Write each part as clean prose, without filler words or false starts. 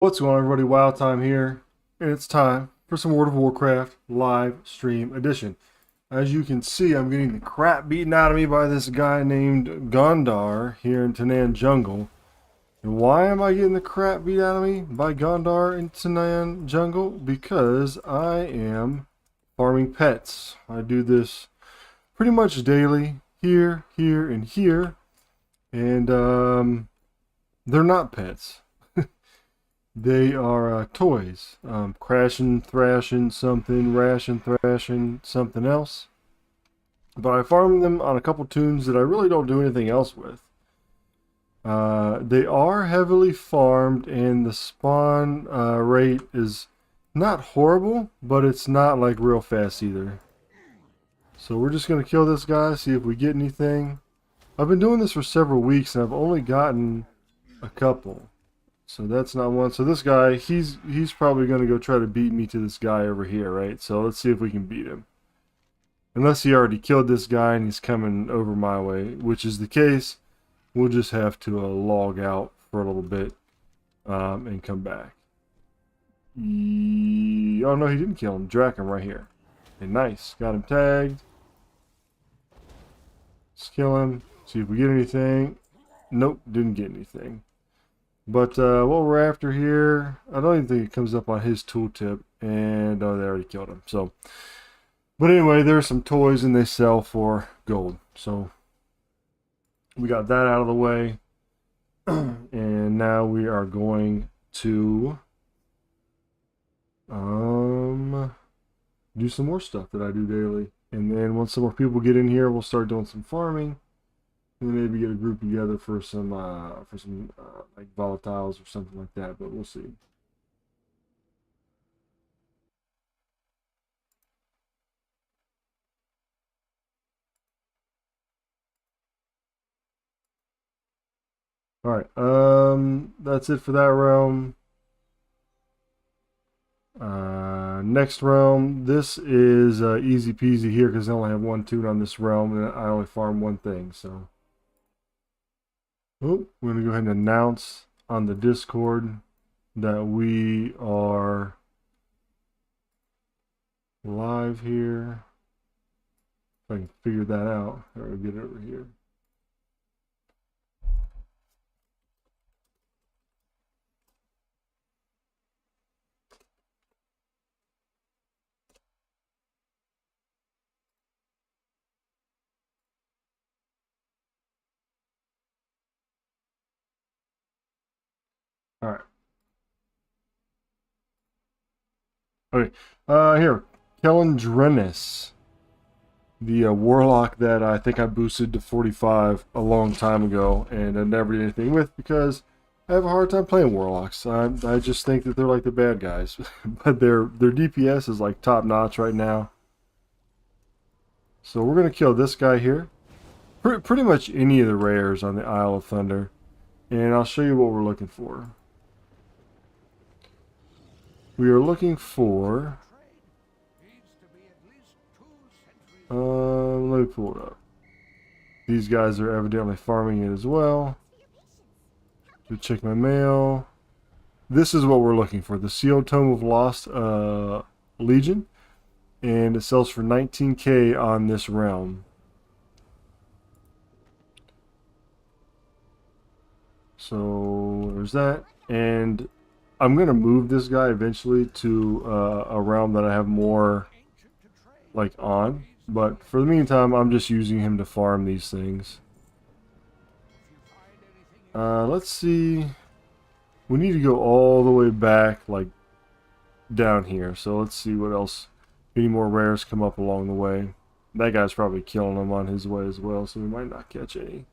What's going on, everybody? Wild Time here, and it's time for some World of Warcraft live stream edition. As you can see, I'm getting the crap beaten out of me by this guy named Gondar here in Tanan Jungle. And why am I getting the crap beat out of me by Gondar in Tanan Jungle? Because I am farming pets. I do this pretty much daily, here, and here, and they're not pets. They are toys. Crashing, thrashing, something, ration, thrashing, something else. But I farm them on a couple tunes that I really don't do anything else with. They are heavily farmed, and the spawn rate is not horrible, but it's not like real fast either. So we're just going to kill this guy, see if we get anything. I've been doing this for several weeks, and I've only gotten a couple. So that's not one. So this guy, he's probably going to go try to beat me to this guy over here, right? So let's see if we can beat him. Unless he already killed this guy and he's coming over my way, which is the case, we'll just have to log out for a little bit and come back. Oh no, he didn't kill him. Drac him right here. Okay, nice. Got him tagged. Let's kill him. See if we get anything. Nope, didn't get anything. But what we're after here, I don't even think it comes up on his tooltip. And, oh, they already killed him. So, but anyway, there's some toys and they sell for gold. So, we got that out of the way. And now we are going to do some more stuff that I do daily. And then once some more people get in here, we'll start doing some farming. And then maybe get a group together for some like volatiles or something like that, but we'll see. All right, that's it for that realm. Next realm, this is easy peasy here because I only have one tune on this realm and I only farm one thing, so. Oh, we're going to go ahead and announce on the Discord that we are live here. If I can figure that out, or get it over here. All right. Okay. Here, Kellen Drennis, the warlock that I think I boosted to 45 a long time ago, and I never did anything with because I have a hard time playing warlocks. I just think that they're like the bad guys, but their DPS is like top notch right now. So we're gonna kill this guy here. Pretty much any of the rares on the Isle of Thunder, and I'll show you what we're looking for. We are looking for. Let me pull it up. These guys are evidently farming it as well. To check my mail. This is what we're looking for. The Sealed Tome of Lost Legion. And it sells for 19k on this realm. So there's that. And I'm going to move this guy eventually to a realm that I have more like on. But for the meantime, I'm just using him to farm these things. Let's see. We need to go all the way back, like, down here. So let's see what else. Any more rares come up along the way. That guy's probably killing them on his way as well, so we might not catch any.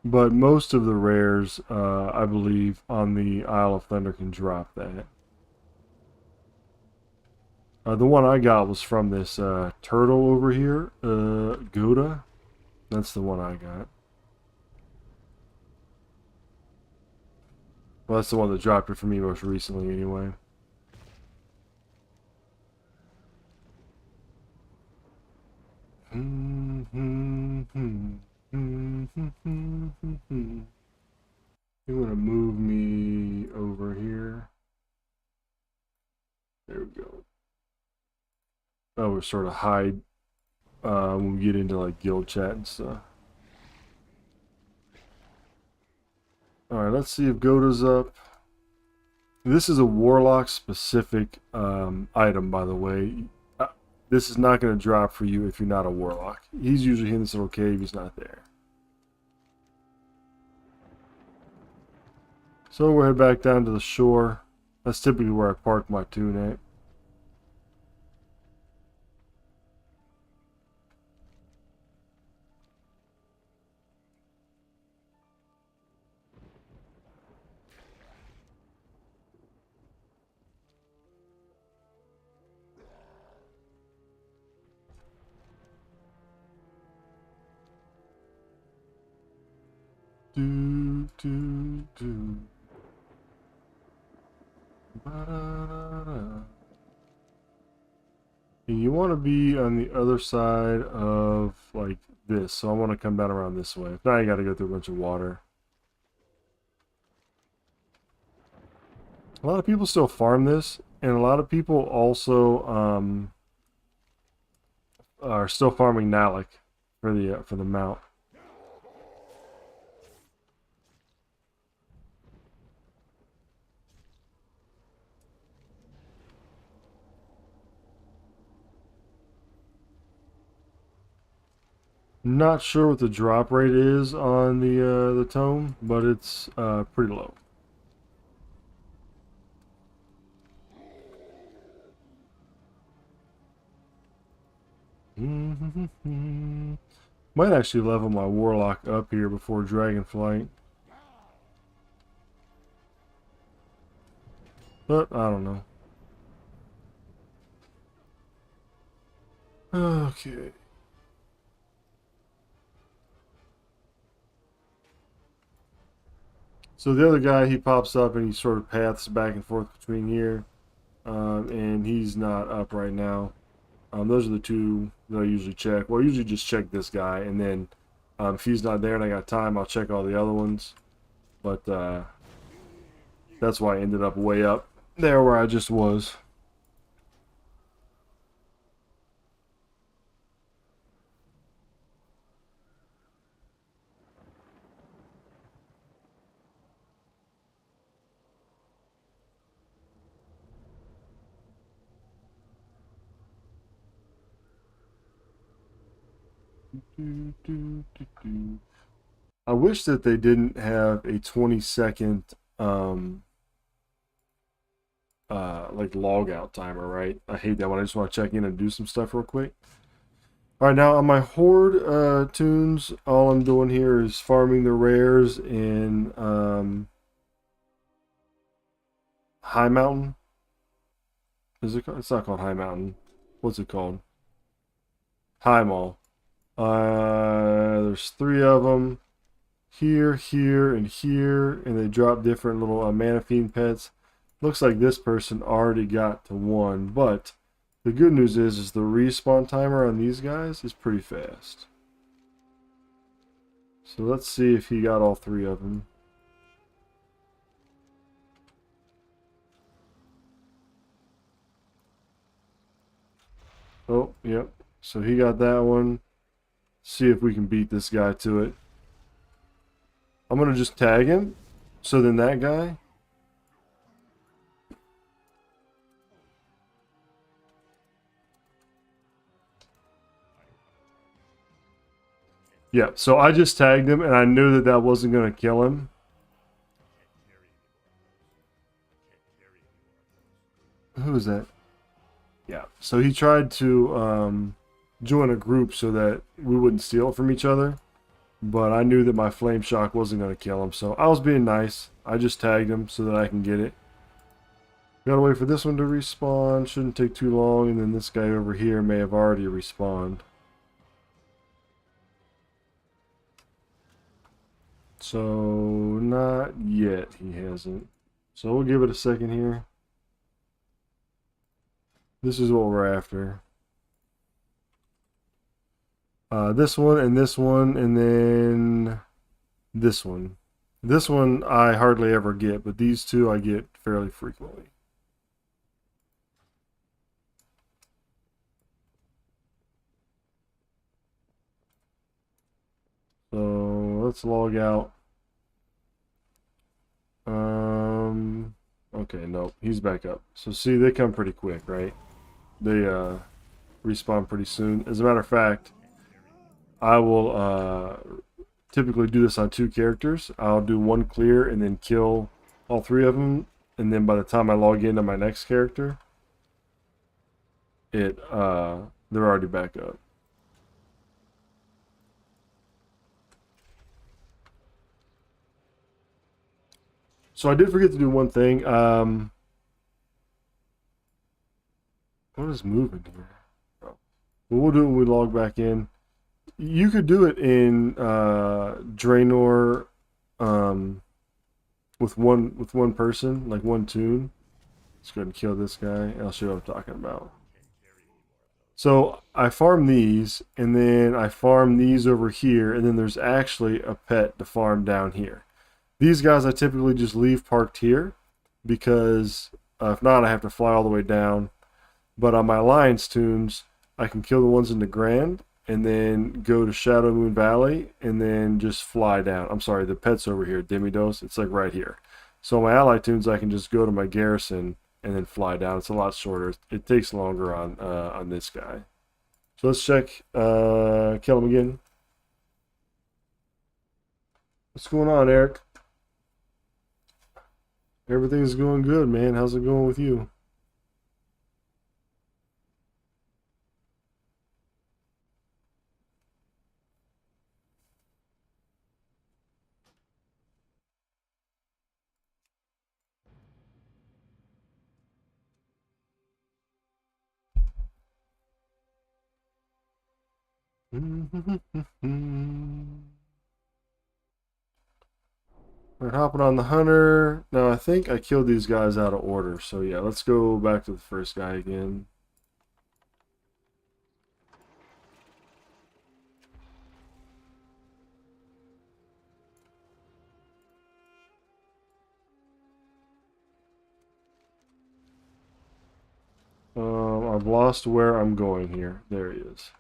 But most of the rares, I believe, on the Isle of Thunder can drop that. The one I got was from this turtle over here, Gouda. That's the one I got. Well, that's the one that dropped it for me most recently, anyway. sort of hide when we get into like guild chat and stuff. Alright, let's see if Goda's up. This is a warlock specific item, by the way. This is not going to drop for you if you're not a warlock. He's usually in this little cave, he's not there. So we'll head back down to the shore. That's typically where I park my tune at. Do, do, do. Ba-da-da-da. And you want to be on the other side of like this, so I want to come down around this way. If not, you got to go through a bunch of water. A lot of people still farm this, and a lot of people also are still farming Nalik for the mount. Not sure what the drop rate is on the tome, but it's pretty low. Might actually level my warlock up here before Dragonflight, but I don't know. Okay. So the other guy, he pops up and he sort of paths back and forth between here, and he's not up right now. Those are the two that I usually check. Well, I usually just check this guy, and then if he's not there and I got time, I'll check all the other ones. But that's why I ended up way up there where I just was. I wish that they didn't have a 20-second like log out timer, right? I hate that when I just want to check in and do some stuff real quick. Alright, now on my horde tunes, all I'm doing here is farming the rares in High Mountain. Is it called? It's not called High Mountain. What's it called? High Mall. There's 3 of them. Here, here, and here. And they drop different little mana fiend pets. Looks like this person already got to 1. But the good news is the respawn timer on these guys is pretty fast. So let's see if he got all 3 of them. Oh, yep. So he got that one. See if we can beat this guy to it. I'm going to just tag him. So then that guy. Yeah, so I just tagged him and I knew that that wasn't going to kill him. Who was that? Yeah, so he tried to join a group so that we wouldn't steal from each other. But I knew that my flame shock wasn't going to kill him, so I was being nice. I just tagged him so that I can get it. Gotta wait for this one to respawn. Shouldn't take too long, and then this guy over here may have already respawned. So, not yet, he hasn't. So we'll give it a second here. This is what we're after. This one, and then this one. This one I hardly ever get, but these two I get fairly frequently. let's log out. Okay, nope, he's back up. So see, they come pretty quick, right? They respawn pretty soon. As a matter of fact, I will typically do this on 2 characters. I'll do 1 clear and then kill all 3 of them, and then by the time I log into my next character, they're already back up. So I did forget to do one thing. What is moving here? Oh. Well, we'll do it when we log back in. You could do it in Draenor with one person, like 1 toon. Let's go ahead and kill this guy, and I'll show you what I'm talking about. So I farm these, and then I farm these over here, and then there's actually a pet to farm down here. These guys I typically just leave parked here, because if not, I have to fly all the way down. But on my Alliance toons, I can kill the ones in the Grand, and then go to Shadow Moon Valley, and then just fly down. I'm sorry, the pet's over here, Demidos. It's like right here. So my ally toons, I can just go to my garrison and then fly down. It's a lot shorter. It takes longer on this guy. So let's check. Kill him again. What's going on, Eric? Everything's going good, man. How's it going with you? We're hopping on the hunter. Now I think I killed these guys out of order. So yeah, let's go back to the first guy again. I've lost where I'm going here. There he is.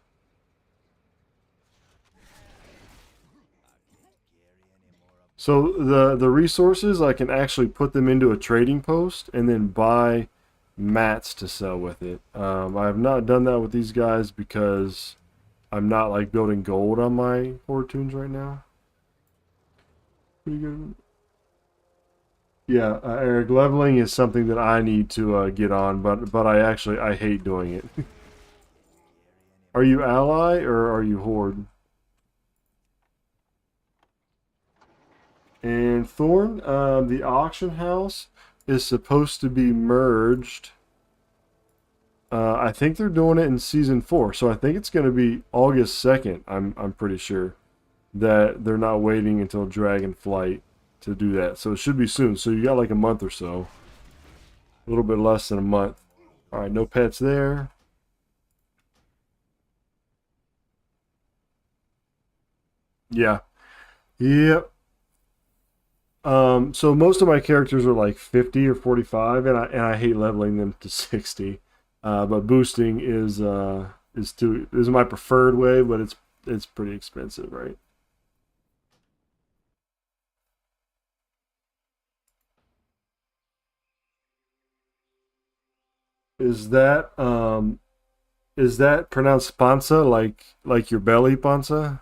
So the resources, I can actually put them into a trading post and then buy mats to sell with it. I have not done that with these guys because I'm not like building gold on my horde toons right now. Pretty good. Yeah, Eric, leveling is something that I need to get on, but I hate doing it. Are you ally or are you horde? And Thorn, the auction house is supposed to be merged. I think they're doing it in season 4, so I think it's going to be August 2nd. I'm pretty sure that they're not waiting until Dragonflight to do that. So it should be soon. So you got like a month or so. A little bit less than a month. Alright, no pets there. Yeah. Yep. So most of my characters are like 50 or 45, and I hate leveling them to 60. But boosting is my preferred way, but it's pretty expensive, right? Is that pronounced panza like your belly panza?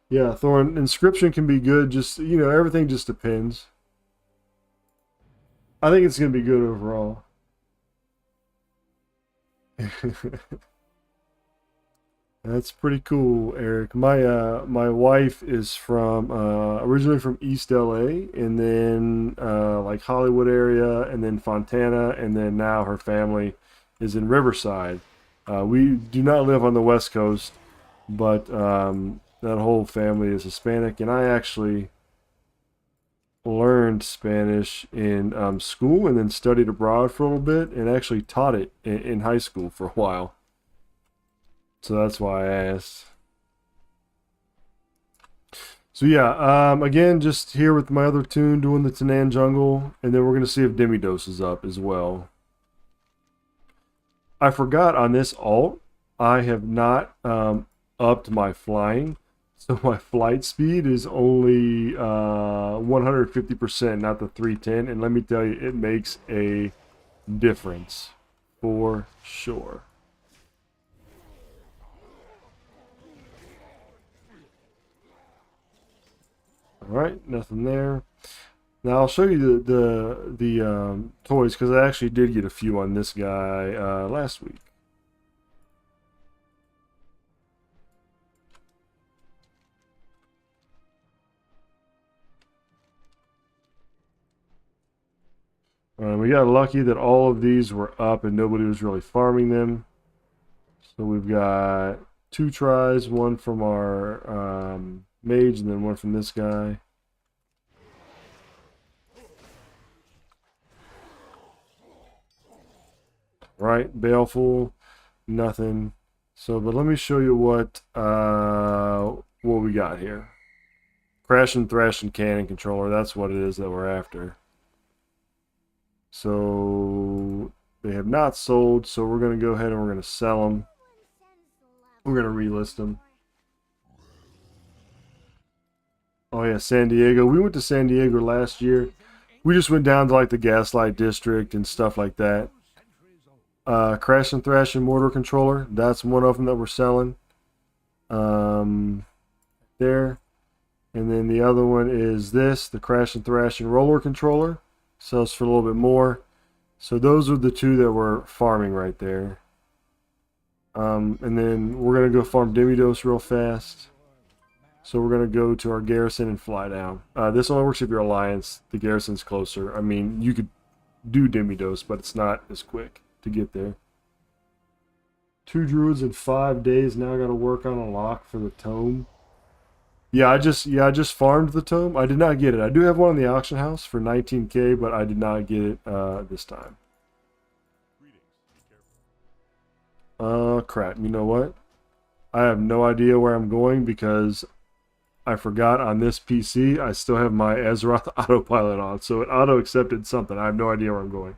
Yeah, Thorn, inscription can be good, just everything just depends. I think it's gonna be good overall. That's pretty cool, Eric. My wife is from originally from East LA, and then like Hollywood area, and then Fontana, and then now her family is in Riverside. We do not live on the West Coast, but that whole family is Hispanic, and I actually learned Spanish in school, and then studied abroad for a little bit, and actually taught it in high school for a while. So that's why I asked. So yeah, again, just here with my other toon doing the Tanan jungle, and then we're going to see if Demidos is up as well. I forgot on this alt, I have not upped my flying. So my flight speed is only 150%, not the 310. And let me tell you, it makes a difference for sure. All right, nothing there. Now I'll show you the toys because I actually did get a few on this guy last week. We got lucky that all of these were up and nobody was really farming them. So we've got 2 tries, one from our mage and then one from this guy. Right, baleful, nothing. So, but let me show you what we got here. Crash and Thrash and Cannon Controller, that's what it is that we're after. So they have not sold, so we're going to go ahead and we're going to sell them. We're going to relist them. Oh yeah, San Diego. We went to San Diego last year. We just went down to like the Gaslight District and stuff like that. Crash and Thrash and Mortar Controller. That's one of them that we're selling. There. And then the other one is this, the Crash and Thrash and Roller Controller. Sells for a little bit more. So those are the 2 that we're farming right there. And then we're going to go farm Demidos real fast. So we're going to go to our garrison and fly down. This only works if you're Alliance. The garrison's closer. I mean, you could do Demidos, but it's not as quick to get there. 2 druids in 5 days. Now I got to work on a lock for the tome. Yeah, I just farmed the tome. I did not get it. I do have one in the auction house for 19K, but I did not get it this time. Crap. You know what? I have no idea where I'm going because I forgot on this PC I still have my Azeroth autopilot on, so it auto-accepted something. I have no idea where I'm going.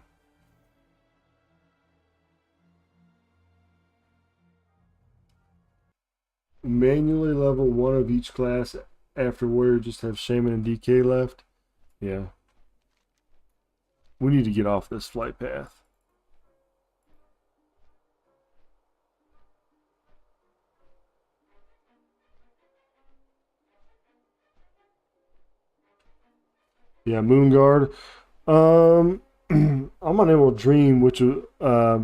Manually level 1 of each class after warrior just have Shaman and DK left. Yeah. We need to get off this flight path. Yeah, Moonguard. I'm on Emerald Dream, which was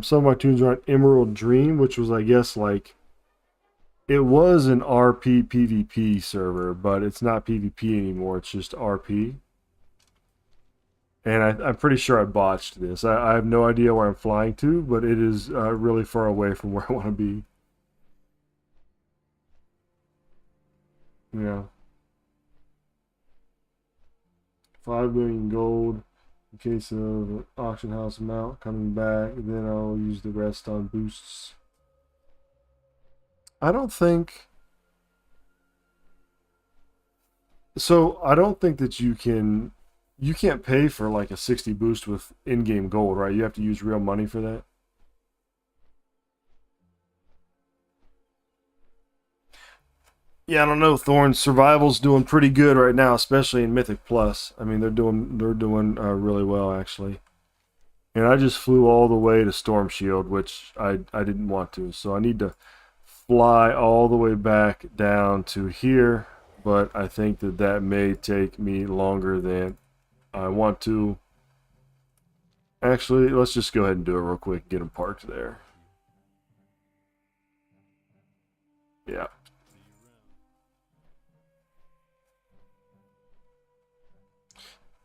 some of my tunes are on Emerald Dream, which was I guess like it was an RP PvP server, but it's not PvP anymore. It's just RP. And I'm pretty sure I botched this. I have no idea where I'm flying to, but it is really far away from where I want to be. Yeah. 5 million gold in case of auction house amount coming back. Then I'll use the rest on boosts. I don't think... So, I don't think that you can... You can't pay for like a 60 boost with in-game gold, right? You have to use real money for that. Yeah, I don't know. Thorn Survival's doing pretty good right now, especially in Mythic Plus. I mean, they're doing really well actually. And I just flew all the way to Storm Shield, which I didn't want to. So I need to fly all the way back down to here, but I think that that may take me longer than I want to. Actually, let's just go ahead and do it real quick. Get them parked there. Yeah.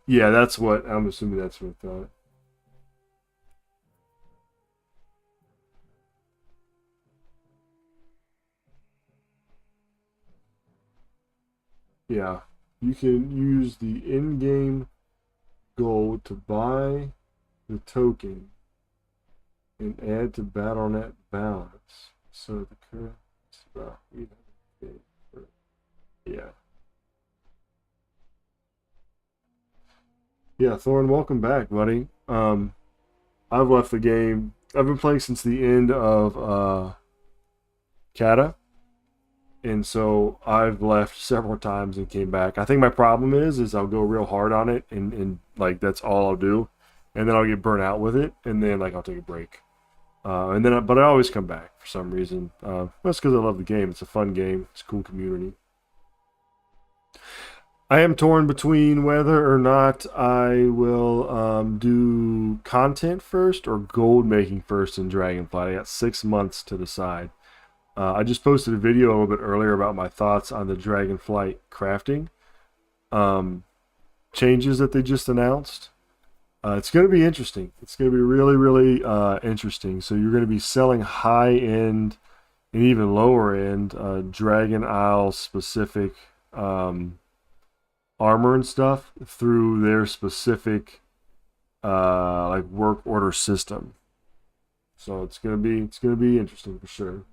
Yeah, that's what I'm assuming. That's what I thought. Yeah, you can use the in-game gold to buy the token and add to BattleNet balance. So the current is about 800K. Yeah. Yeah, Thorn, welcome back, buddy. I've left the game I've been playing since the end of Kata, and so I've left several times and came back. I think my problem is I'll go real hard on it, and like that's all I'll do, and then I'll get burnt out with it, and then like I'll take a break, but I always come back for some reason. That's because I love the game. It's a fun game. It's a cool community. I am torn between whether or not I will do content first or gold making first in Dragonflight. I got 6 months to decide. I just posted a video a little bit earlier about my thoughts on the Dragonflight crafting changes that they just announced. It's going to be interesting. It's going to be really, really interesting. So you're going to be selling high end and even lower end Dragon Isle specific armor and stuff through their specific like work order system. So it's gonna be interesting for sure.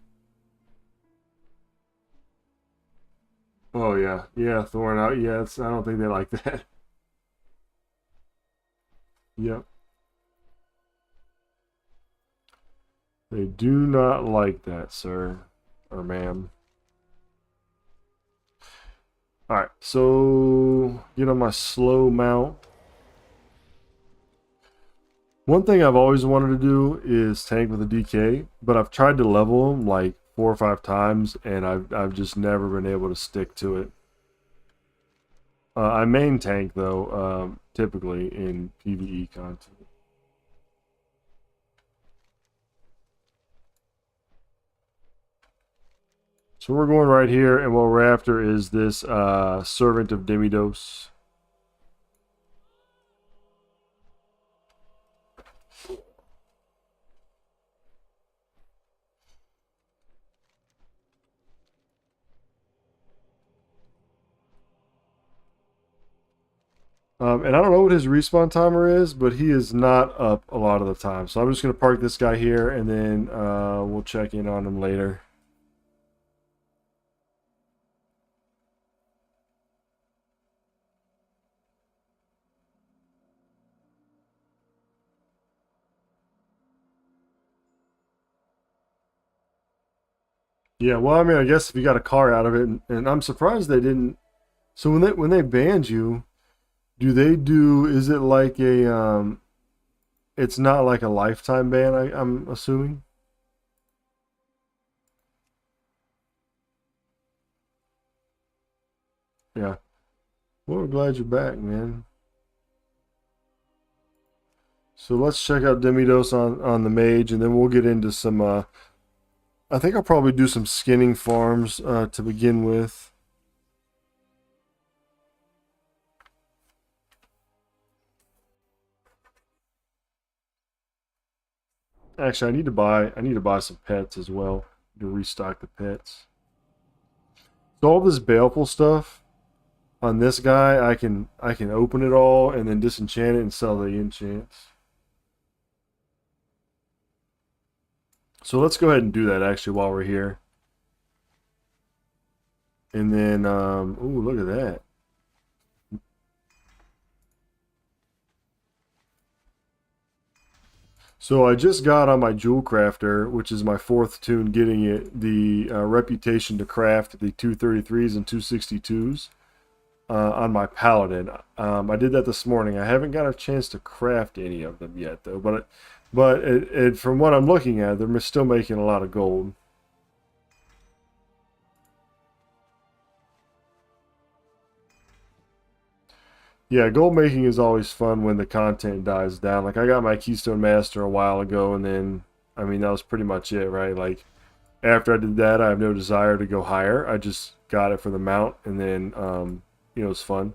Oh yeah, yeah, Thorn out. Yeah, I don't think they like that. Yep, they do not like that, sir or ma'am. All right, so get on my slow mount. One thing I've always wanted to do is tank with a DK, but I've tried to level them like 4 or 5 times, and I've just never been able to stick to it. I main tank though, typically in PvE content. So we're going right here, and what we're after is this Servant of Demidos. And I don't know what his respawn timer is, but he is not up a lot of the time. So I'm just going to park this guy here, and then we'll check in on him later. Yeah, well, I mean, I guess if you got a car out of it, and I'm surprised they didn't. So when they banned you, do they do? Is it like a It's not like a lifetime ban, I'm assuming. Yeah. Well, we're glad you're back, man. So let's check out Demidos on the mage, and then we'll get into some. I think I'll probably do some skinning farms to begin with. Actually, I need to buy some pets as well to restock the pets. So all this baleful stuff on this guy, I can open it all and then disenchant it and sell the enchants. So let's go ahead and do that actually while we're here. And then, ooh, look at that. So I just got on my Jewel Crafter, which is my fourth tune, getting it the reputation to craft the 233s and 262s on my Paladin. I did that this morning. I haven't got a chance to craft any of them yet, though. But from what I'm looking at, they're still making a lot of gold. Yeah, gold making is always fun when the content dies down. Like I got my Keystone Master a while ago, and then I mean that was pretty much it, right? Like after I did that, I have no desire to go higher. I just got it for the mount, and then it's fun.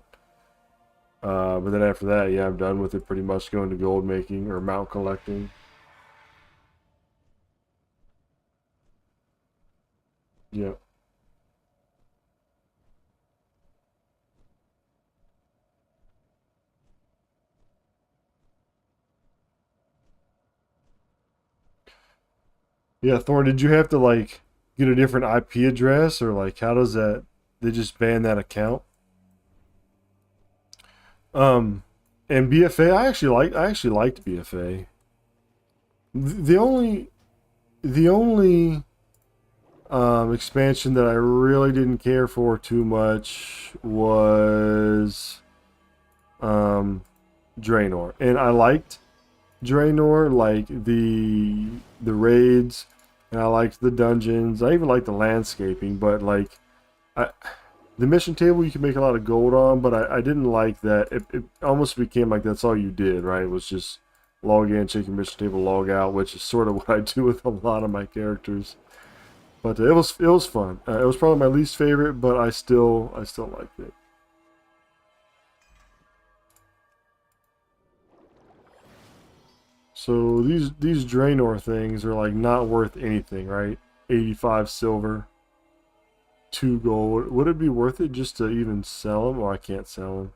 But then after that, yeah, I'm done with it. Pretty much going to gold making or mount collecting. Yeah. Yeah, Thorn, did you have to like get a different IP address or like how does that they just ban that account? Um and BFA, I actually liked BFA. The only expansion that I really didn't care for too much was Draenor, and I liked Draenor, like the raids, and I liked the dungeons. I even liked the landscaping, but like I, the mission table you can make a lot of gold on, but I didn't like that. It almost became like that's all you did, right? It was just log in, check your mission table, log out, which is sort of what I do with a lot of my characters. But it was fun. It was probably my least favorite, but I still liked it. So these Draenor things are like not worth anything, right? 85 silver, 2 gold. Would it be worth it just to even sell them? Oh, I can't sell them.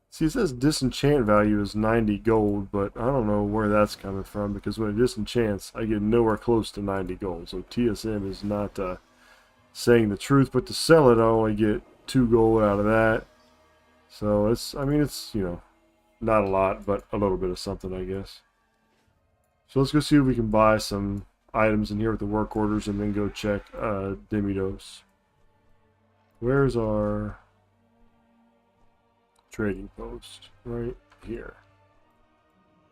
See, it says disenchant value is 90 gold, but I don't know where that's coming from because when it disenchants, I get nowhere close to 90 gold. So TSM is not saying the truth, but to sell it, I only get 2 gold out of that. So I mean, it's, not a lot, but a little bit of something, I guess. So let's go see if we can buy some items in here with the work orders and then go check Demidos. Where's our trading post? Right here.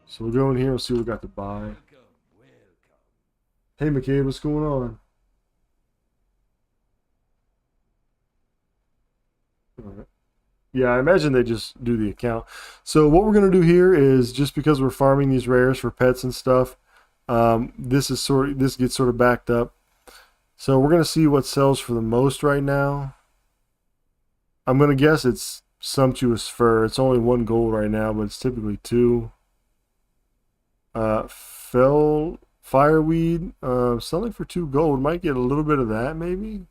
So we'll go in here and see what we got to buy. Hey McCabe, what's going on? Alright. Yeah, I imagine they just do the account. So what we're going to do here is, just because we're farming these rares for pets and stuff, this gets sort of backed up. So we're going to see what sells for the most right now. I'm going to guess it's Sumptuous Fur. It's only 1 gold right now, but it's typically 2. Fell Fireweed, selling for 2 gold. Might get a little bit of that, maybe.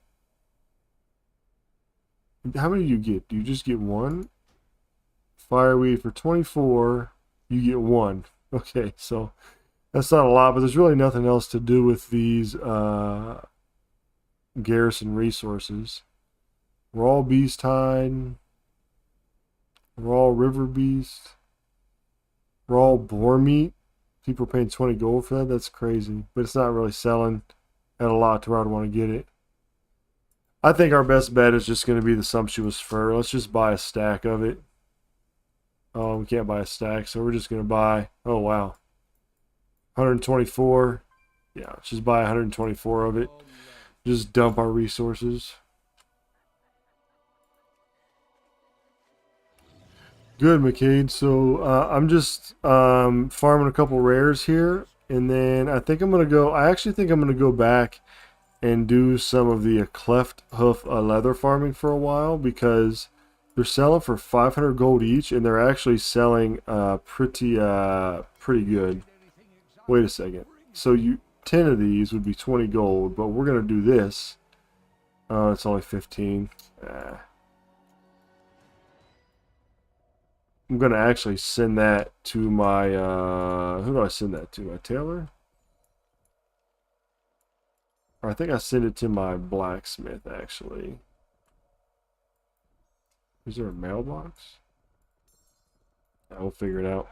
How many do you get? Do you just get 1? Fireweed for 24, you get 1. Okay, so that's not a lot, but there's really nothing else to do with these garrison resources. Raw Beast Hide, Raw River Beast, Raw Boar Meat. People are paying 20 gold for that. That's crazy, but it's not really selling at a lot to where I'd want to get it. I think our best bet is just going to be the Sumptuous Fur. Let's just buy a stack of it. Oh, we can't buy a stack, so we're just going to buy... Oh, wow. 124. Yeah, let's just buy 124 of it. Just dump our resources. Good, McCade. So I'm just farming a couple rares here, and then I think I'm going to go... I actually think I'm going to go back and do some of the cleft hoof leather farming for a while, because they're selling for 500 gold each, and they're actually selling pretty good. Wait a second. So 10 of these would be 20 gold, but we're gonna do this. It's only 15. I'm gonna actually send that to my who do I send that to? My tailor? Or I think I send it to my blacksmith, actually. Is there a mailbox? We'll figure it out.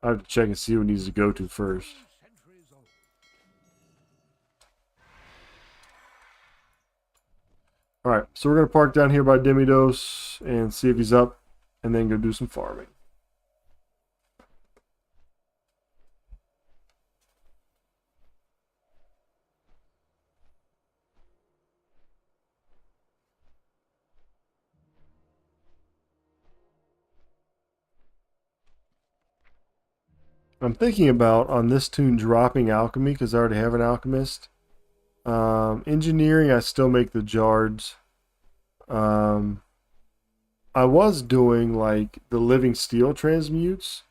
I have to check and see what needs to go to first. Alright, so we're going to park down here by Demidos and see if he's up, and then go do some farming. I'm thinking about, on this tune, dropping alchemy because I already have an alchemist. Engineering, I still make the jards. I was doing like the living steel transmutes,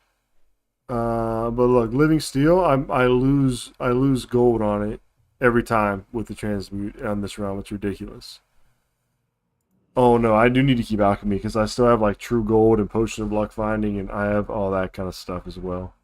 but look, living steel, I lose gold on it every time with the transmute on this round. It's ridiculous. Oh no, I do need to keep alchemy because I still have like true gold and potion of luck finding, and I have all that kind of stuff as well.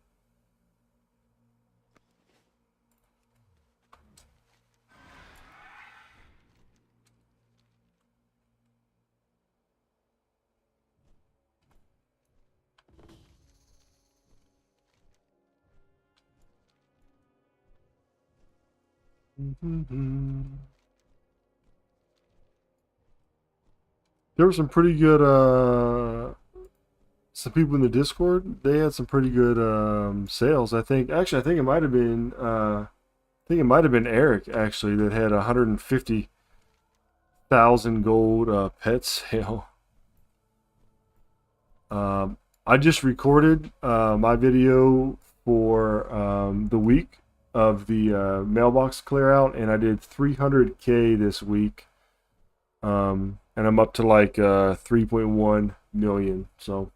There were some pretty good some people in the Discord. They had some pretty good sales. I think actually I think it might have been Eric actually that had 150,000 gold pet sale. I just recorded my video for the week of the mailbox clear out, and I did 300K this week, and I'm up to like 3.1 million. So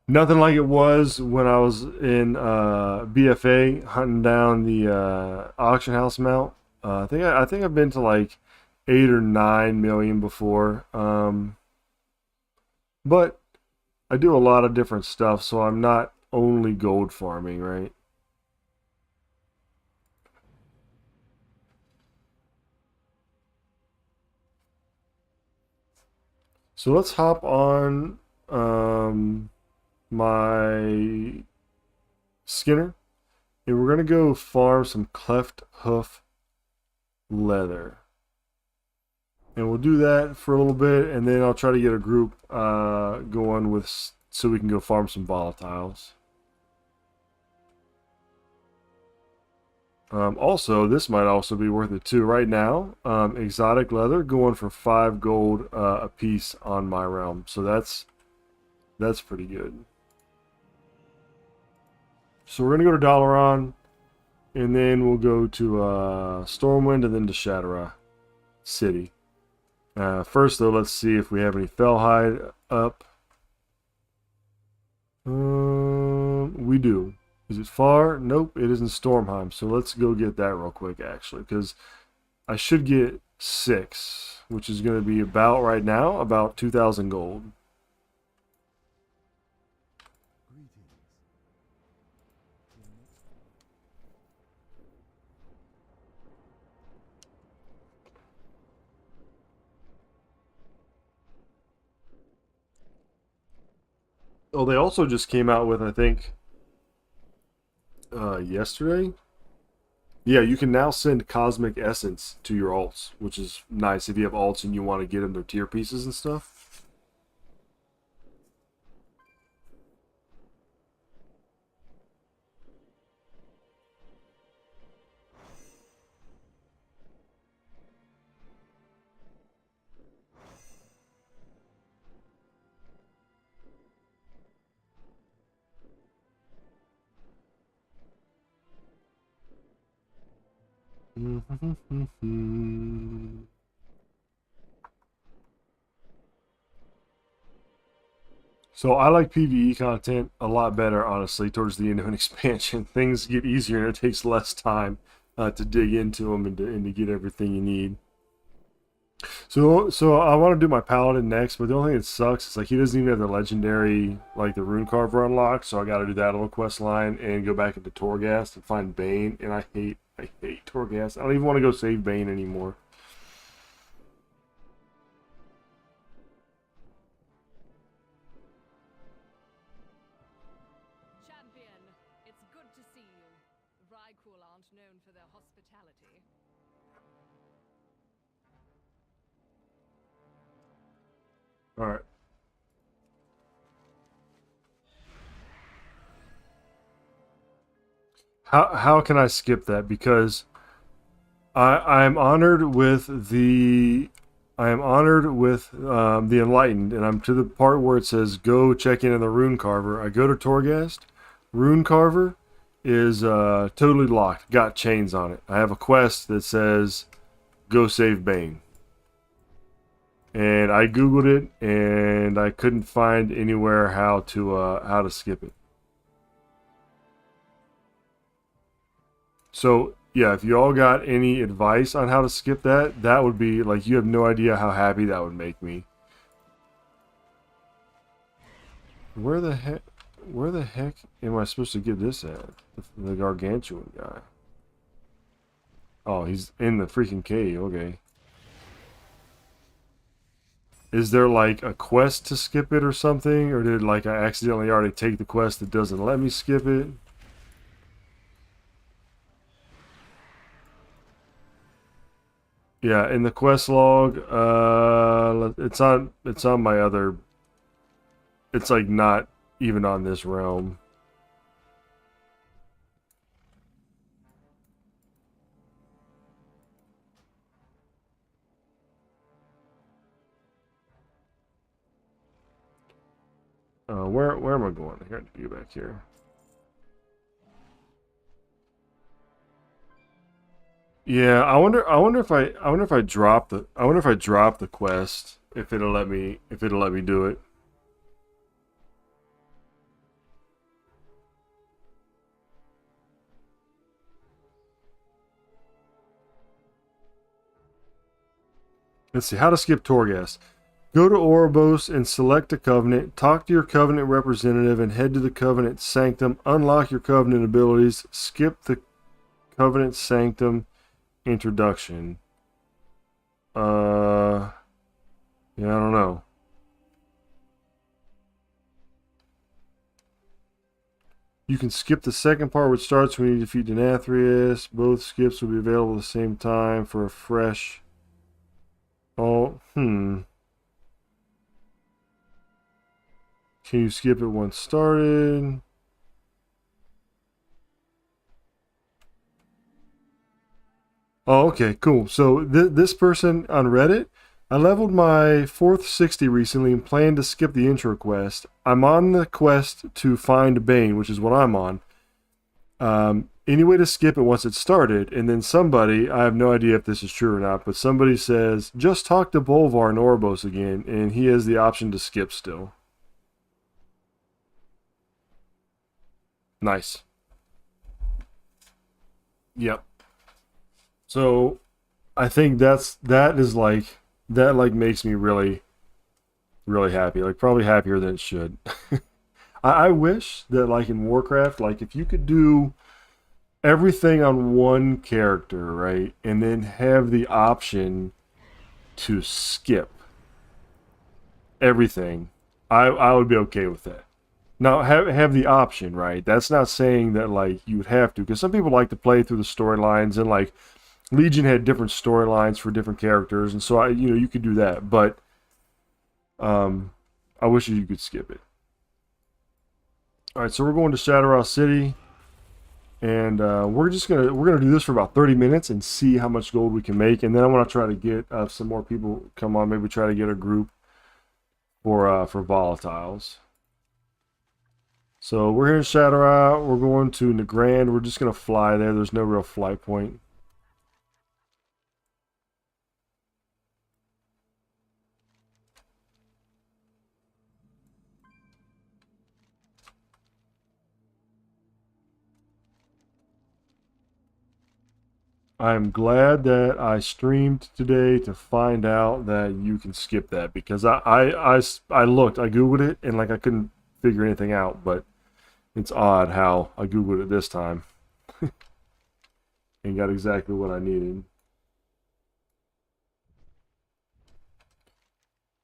nothing like it was when I was in BFA hunting down the auction house mount. I think I've been to like 8 or 9 million before, but I do a lot of different stuff, so I'm not only gold farming, right? So let's hop on my Skinner, and we're gonna go farm some cleft hoof leather. And we'll do that for a little bit, and then I'll try to get a group going with so we can go farm some volatiles. Also, this might also be worth it too. Right now, exotic leather going for 5 gold a piece on my realm, so that's pretty good. So we're gonna go to Dalaran, and then we'll go to Stormwind, and then to Shatterai City. First, though, let's see if we have any Fellhide up. We do. Is it far? Nope, it is in Stormheim. So let's go get that real quick, actually, because I should get 6, which is going to be about, right now, about 2,000 gold. Oh, they also just came out with, I think, yesterday. Yeah, you can now send Cosmic Essence to your alts, which is nice if you have alts and you want to get them their tier pieces and stuff. So I like PvE content a lot better, honestly, towards the end of an expansion. Things get easier and it takes less time to dig into them and to get everything you need. So I want to do my Paladin next, but the only thing that sucks is like he doesn't even have the legendary, like the Rune Carver unlocked, so I got to do that little quest line and go back into Torghast and find Bane, and I hate Torghast. I don't even want to go save Bane anymore. All right. How can I skip that? Because I'm honored with the the Enlightened, and I'm to the part where it says go check in the Rune Carver. I go to Torghast. Rune Carver is totally locked. Got chains on it. I have a quest that says go save Bane. And I googled it, and I couldn't find anywhere how to skip it. So yeah, if you all got any advice on how to skip that, that would be like, you have no idea how happy that would make me. Where the heck am I supposed to get this at? The gargantuan guy. Oh, he's in the freaking cave. Okay. Is there like a quest to skip it or something? Or did like I accidentally already take the quest that doesn't let me skip it? Yeah, in the quest log, it's on my other. It's like not even on this realm. Where am I going? I got to go back here. Yeah, I wonder if I drop the quest, if it'll let me do it. Let's see how to skip Torghast. Go to Oribos and select a covenant. Talk to your covenant representative and head to the covenant sanctum. Unlock your covenant abilities. Skip the covenant sanctum introduction. Yeah, I don't know. You can skip the second part, which starts when you defeat Denathrius. Both skips will be available at the same time for a fresh. Oh, Can you skip it once started? Oh, okay, cool. So this person on Reddit, I leveled my fourth 60 recently and plan to skip the intro quest. I'm on the quest to find Bane, which is what I'm on. Any way to skip it once it's started, and then somebody, I have no idea if this is true or not, but somebody says, just talk to Bolvar and Oribos again, and he has the option to skip still. Nice. Yep. So I think that makes me really really happy. Like probably happier than it should. I wish that like in Warcraft, like if you could do everything on one character, right, and then have the option to skip everything, I would be okay with that. Now have the option, right? That's not saying that like you would have to, because some people like to play through the storylines, and like Legion had different storylines for different characters, and so you could do that, but um, I wish you could skip it. All right, so we're going to Shatterow City, and we're gonna do this for about 30 minutes and see how much gold we can make, and then I want to try to get some more people come on. Maybe try to get a group for volatiles. So we're here in Shatterow. We're going to Nagrand. We're just gonna fly there. There's no real flight point. I'm glad that I streamed today to find out that you can skip that, because I looked, I Googled it, and like I couldn't figure anything out, but it's odd how I Googled it this time and got exactly what I needed.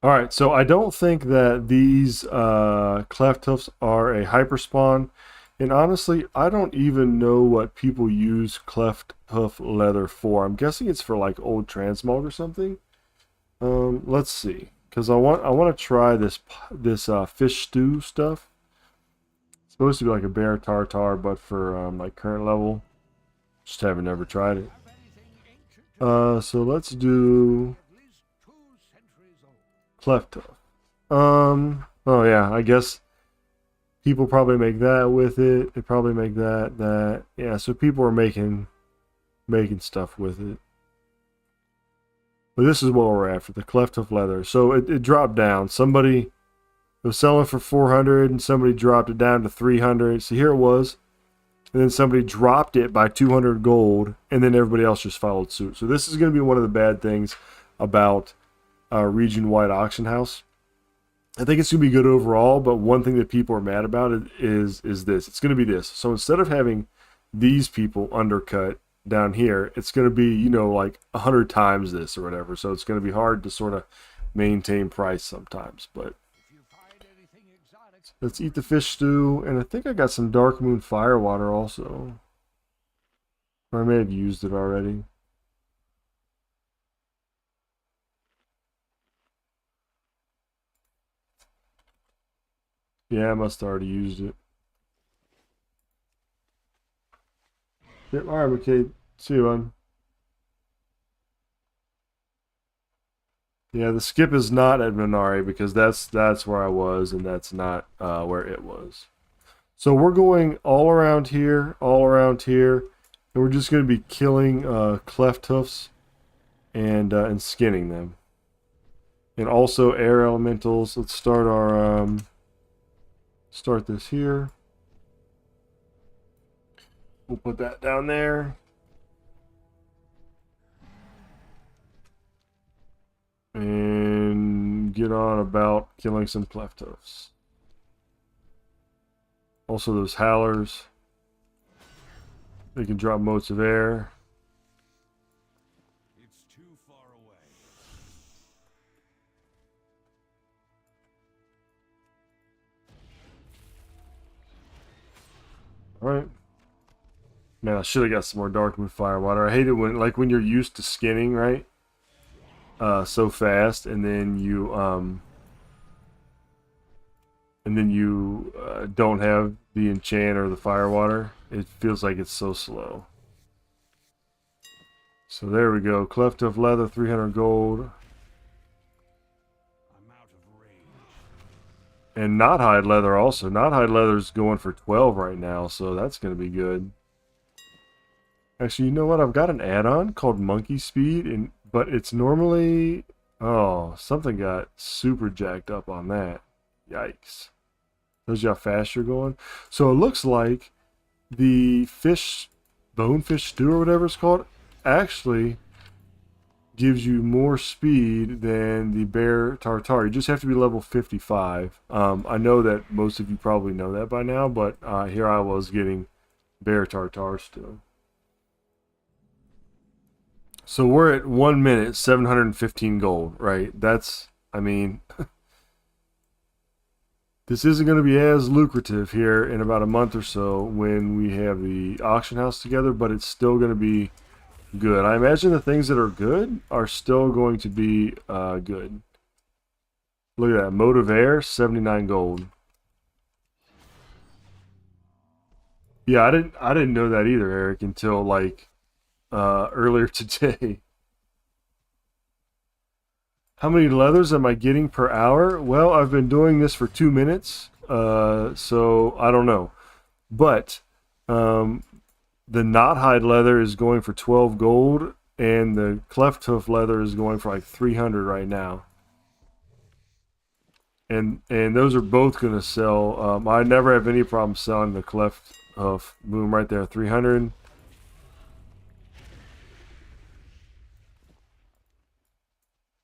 Alright, so I don't think that these cleft hoofs are a hyperspawn. And honestly, I don't even know what people use cleft hoof leather for. I'm guessing it's for like old transmog or something. Let's see, because I want to try this fish stew stuff. It's supposed to be like a bear tartar, but for like current level. Just haven't never tried it. So let's do cleft hoof. Oh yeah, I guess people probably make that with it. They probably make that. Yeah, so people are making stuff with it. But this is what we're after, the cleft hoof leather. So it dropped down. Somebody was selling for 400 and somebody dropped it down to 300. So here it was. And then somebody dropped it by 200 gold, and then everybody else just followed suit. So this is going to be one of the bad things about region-wide auction house. I think it's going to be good overall, but one thing that people are mad about is this. It's going to be this. So instead of having these people undercut down here, it's going to be, like 100 times this or whatever. So it's going to be hard to sort of maintain price sometimes. But let's eat the fish stew. And I think I got some Dark Moon Firewater also. Or I may have used it already. Yeah, I must have already used it. Yep, alright, McCade. See you, bud. Yeah, the skip is not at Minari because that's where I was, and that's not where it was. So we're going all around here, and we're just going to be killing cleft hoofs and skinning them, and also air elementals. Let's start our start this here. We'll put that down there. And get on about killing some cleft hoofs. Also those howlers. They can drop motes of air. It's too far away. Alright. Man, I should have got some more Darkmoon Firewater. I hate it when you're used to skinning, right? So fast, and then you don't have the enchant or the firewater. It feels like it's so slow. So there we go. Cleft of leather, 300 gold. I'm out of range. And Knothide leather also. Knothide leather's going for 12 right now, so that's going to be good. Actually, you know what? I've got an add-on called Monkey Speed, but it's normally... Oh, something got super jacked up on that. Yikes. Tells you how fast you're going. So it looks like the bonefish stew or whatever it's called, actually gives you more speed than the bear tartar. You just have to be level 55. I know that most of you probably know that by now, but here I was getting bear tartar still. So we're at 1 minute, 715 gold, right? That's, I mean, this isn't going to be as lucrative here in about a month or so when we have the auction house together, but it's still going to be good. I imagine the things that are good are still going to be good. Look at that. Mote of air, 79 gold. Yeah, I didn't know that either, Eric, until like earlier today. How many leathers am I getting per hour? Well, I've been doing this for 2 minutes, so I don't know. But the Knothide leather is going for 12 gold, and the cleft hoof leather is going for like 300 right now. And those are both going to sell. I never have any problem selling the cleft hoof. Boom, right there, 300.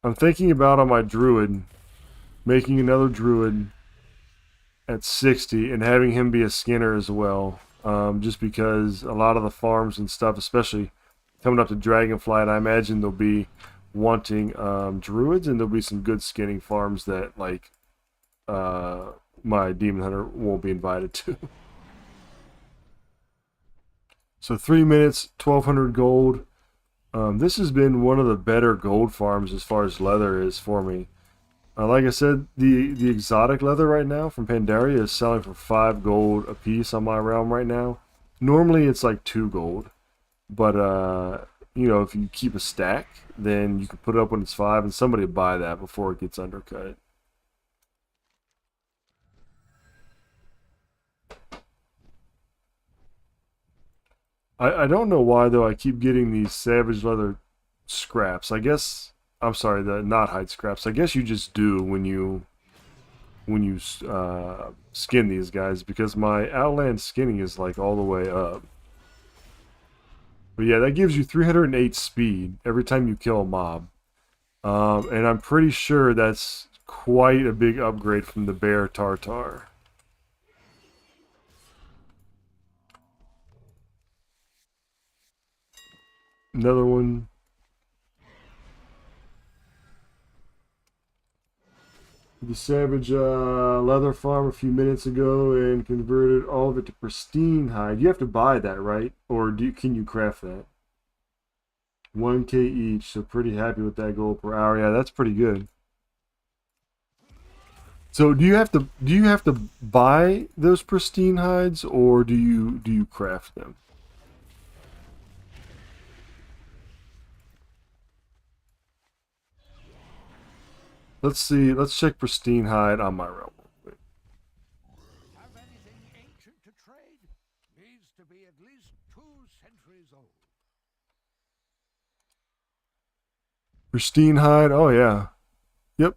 I'm thinking about on my druid, making another druid at 60 and having him be a skinner as well. Just because a lot of the farms and stuff, especially coming up to Dragonflight, I imagine they'll be wanting druids, and there'll be some good skinning farms that like my demon hunter won't be invited to. So 3 minutes, 1200 gold. This has been one of the better gold farms as far as leather is for me. Like I said, the exotic leather right now from Pandaria is selling for 5 gold a piece on my realm right now. Normally it's like 2 gold, but you know, if you keep a stack, then you can put it up when it's 5, and somebody will buy that before it gets undercut. I don't know why though I keep getting these savage leather scraps. I guess I'm sorry, the Knothide scraps. I guess you just do when you skin these guys, because my outland skinning is like all the way up. But yeah, that gives you 308 speed every time you kill a mob. And I'm pretty sure that's quite a big upgrade from the bear tartar. Another one. The savage leather farm a few minutes ago and converted all of it to pristine hide. You have to buy that, right? Or can you craft that? 1k each, so pretty happy with that gold per hour. Yeah, that's pretty good. So do you have to buy those pristine hides, or do you craft them? Let's see. Let's check pristine hide on my realm. Have anything ancient to trade? Needs to be at least 2 centuries old. Pristine hide. Oh yeah. Yep.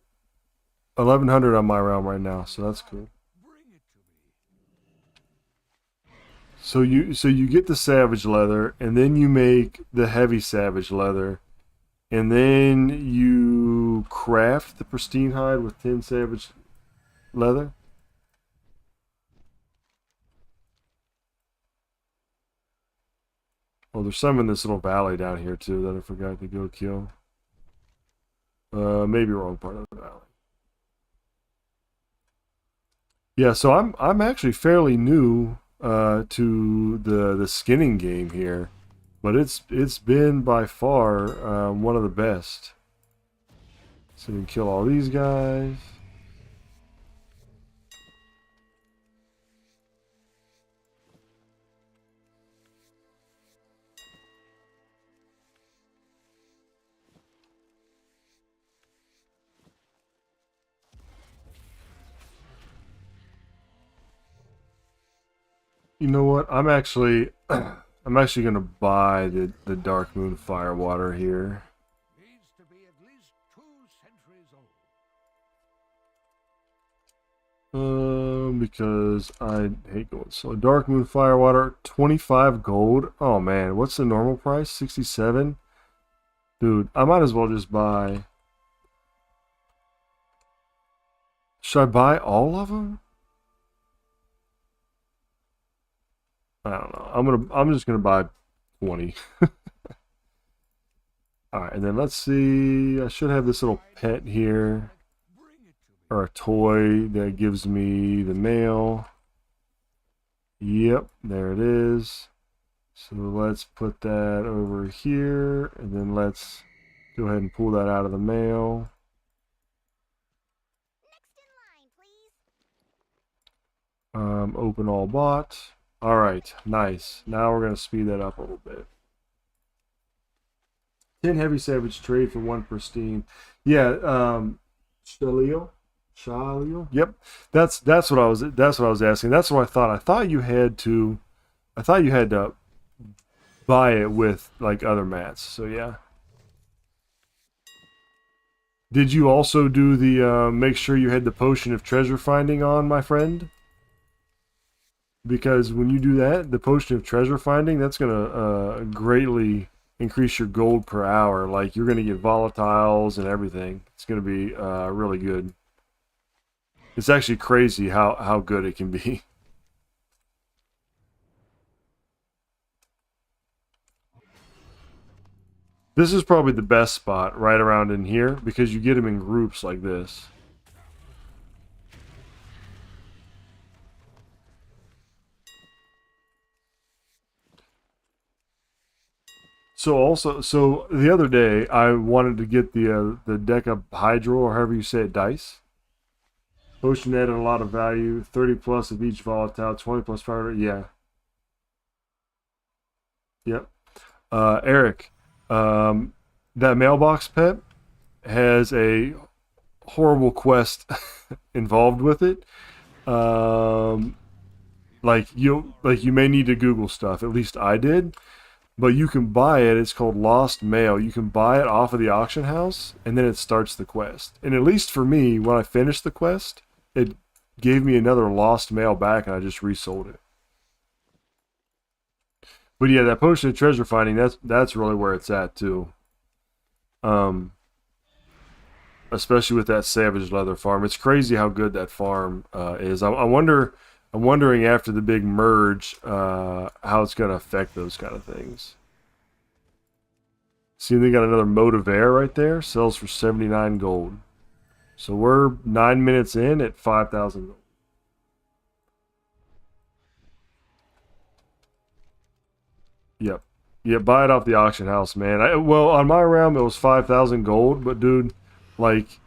1100 on my realm right now, so that's cool. Bring it to me. So you get the savage leather, and then you make the heavy savage leather, and then you craft the pristine hide with 10 savage leather. Oh, there's some in this little valley down here too that I forgot to go kill. Maybe wrong part of the valley. Yeah, so I'm actually fairly new to the skinning game here, but it's been by far one of the best. So we can kill all these guys. You know what? I'm actually gonna buy the Dark Moon Firewater here. Needs to be at least 2 centuries old. Because I hate gold. So Dark Moon Firewater, 25 gold. Oh man, what's the normal price? 67? Dude, I might as well just buy. Should I buy all of them? I don't know. I'm just gonna buy 20. Alright, and then let's see. I should have this little pet here. Bring it to me. Or a toy that gives me the mail. Yep, there it is. So let's put that over here, and then let's go ahead and pull that out of the mail. Open all bot. All right, nice. Now we're gonna speed that up a little bit. 10 heavy savage trade for 1 pristine. Yeah, Shalil. Shalil. Yep. That's what I was asking. That's what I thought. I thought you had to buy it with like other mats. So yeah. Did you also do the make sure you had the potion of treasure finding on, my friend? Because when you do that, the potion of treasure finding, that's gonna greatly increase your gold per hour. Like you're gonna get volatiles and everything. It's gonna be really good. It's actually crazy how good it can be. This is probably the best spot right around in here because you get them in groups like this. So the other day I wanted to get the Deca Hydro, or however you say it, dice. Potion added a lot of value, 30 plus of each volatile, 20 plus power. Yeah. Yep. Eric, that mailbox pet has a horrible quest involved with it. Um, like you may need to Google stuff. At least I did. But you can buy it. It's called Lost Mail. You can buy it off of the auction house, and then it starts the quest. And at least for me, when I finished the quest, it gave me another Lost Mail back, and I just resold it. But yeah, that potion of treasure finding, that's really where it's at too. Um, Especially with that savage leather farm. It's crazy how good that farm is. I'm wondering after the big merge how it's going to affect those kind of things. See, they got another Mode of Air right there. Sells for 79 gold. So we're 9 minutes in at 5,000 gold. Yep. Yeah, buy it off the auction house, man. Well, on my realm, it was 5,000 gold. But, dude, like,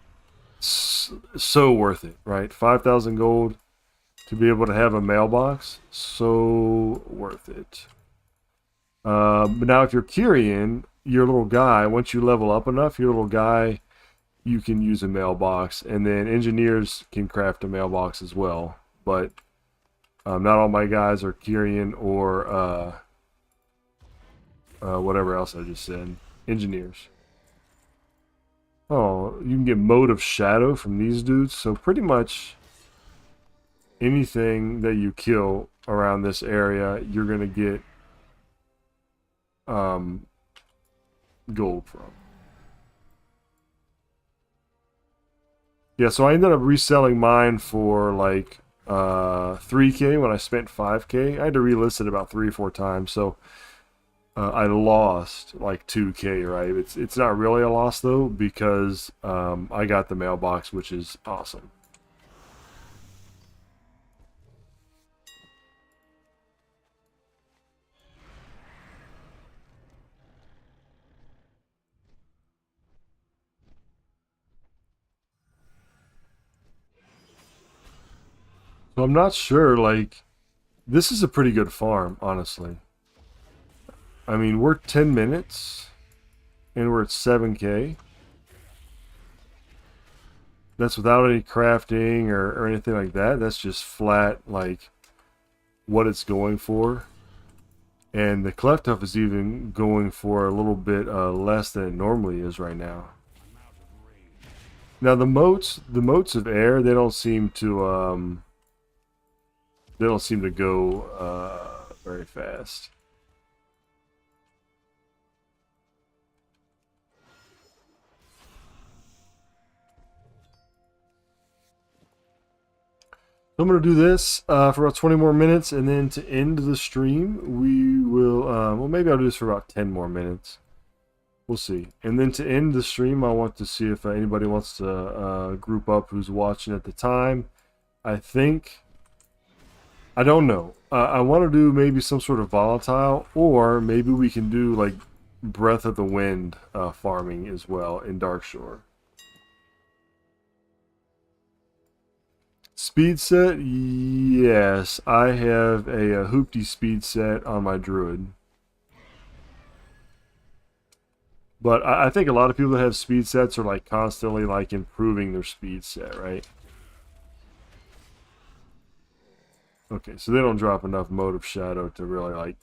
So worth it, right? 5,000 gold to be able to have a mailbox, so worth it. But now if you're Kyrian, your little guy, once you level up enough, your little guy, you can use a mailbox, and then engineers can craft a mailbox as well. But not all my guys are Kyrian or whatever else I just said. Engineers. Oh, you can get Mode of Shadow from these dudes. So pretty much anything that you kill around this area, you're going to get gold from. Yeah, so I ended up reselling mine for like 3K when I spent 5K. I had to relist it about 3 or 4 times, so I lost like 2K, right? It's not really a loss though, because I got the mailbox, which is awesome. So I'm not sure, like, this is a pretty good farm, honestly. I mean, we're 10 minutes, and we're at 7K. That's without any crafting or anything like that. That's just flat, like, what it's going for. And the Cleftuff is even going for a little bit less than it normally is right now. Now the moats of air, they don't seem to go very fast. So I'm going to do this for about 20 more minutes, and then to end the stream, we will, well, maybe I'll do this for about 10 more minutes. We'll see. And then to end the stream, I want to see if anybody wants to group up who's watching at the time. I don't know. I want to do maybe some sort of volatile, or maybe we can do like Breath of the Wind farming as well in Darkshore. Speed set? Yes, I have a Hoopty speed set on my Druid. But I think a lot of people that have speed sets are like constantly like improving their speed set, right? Okay, so they don't drop enough Mode of Shadow to really like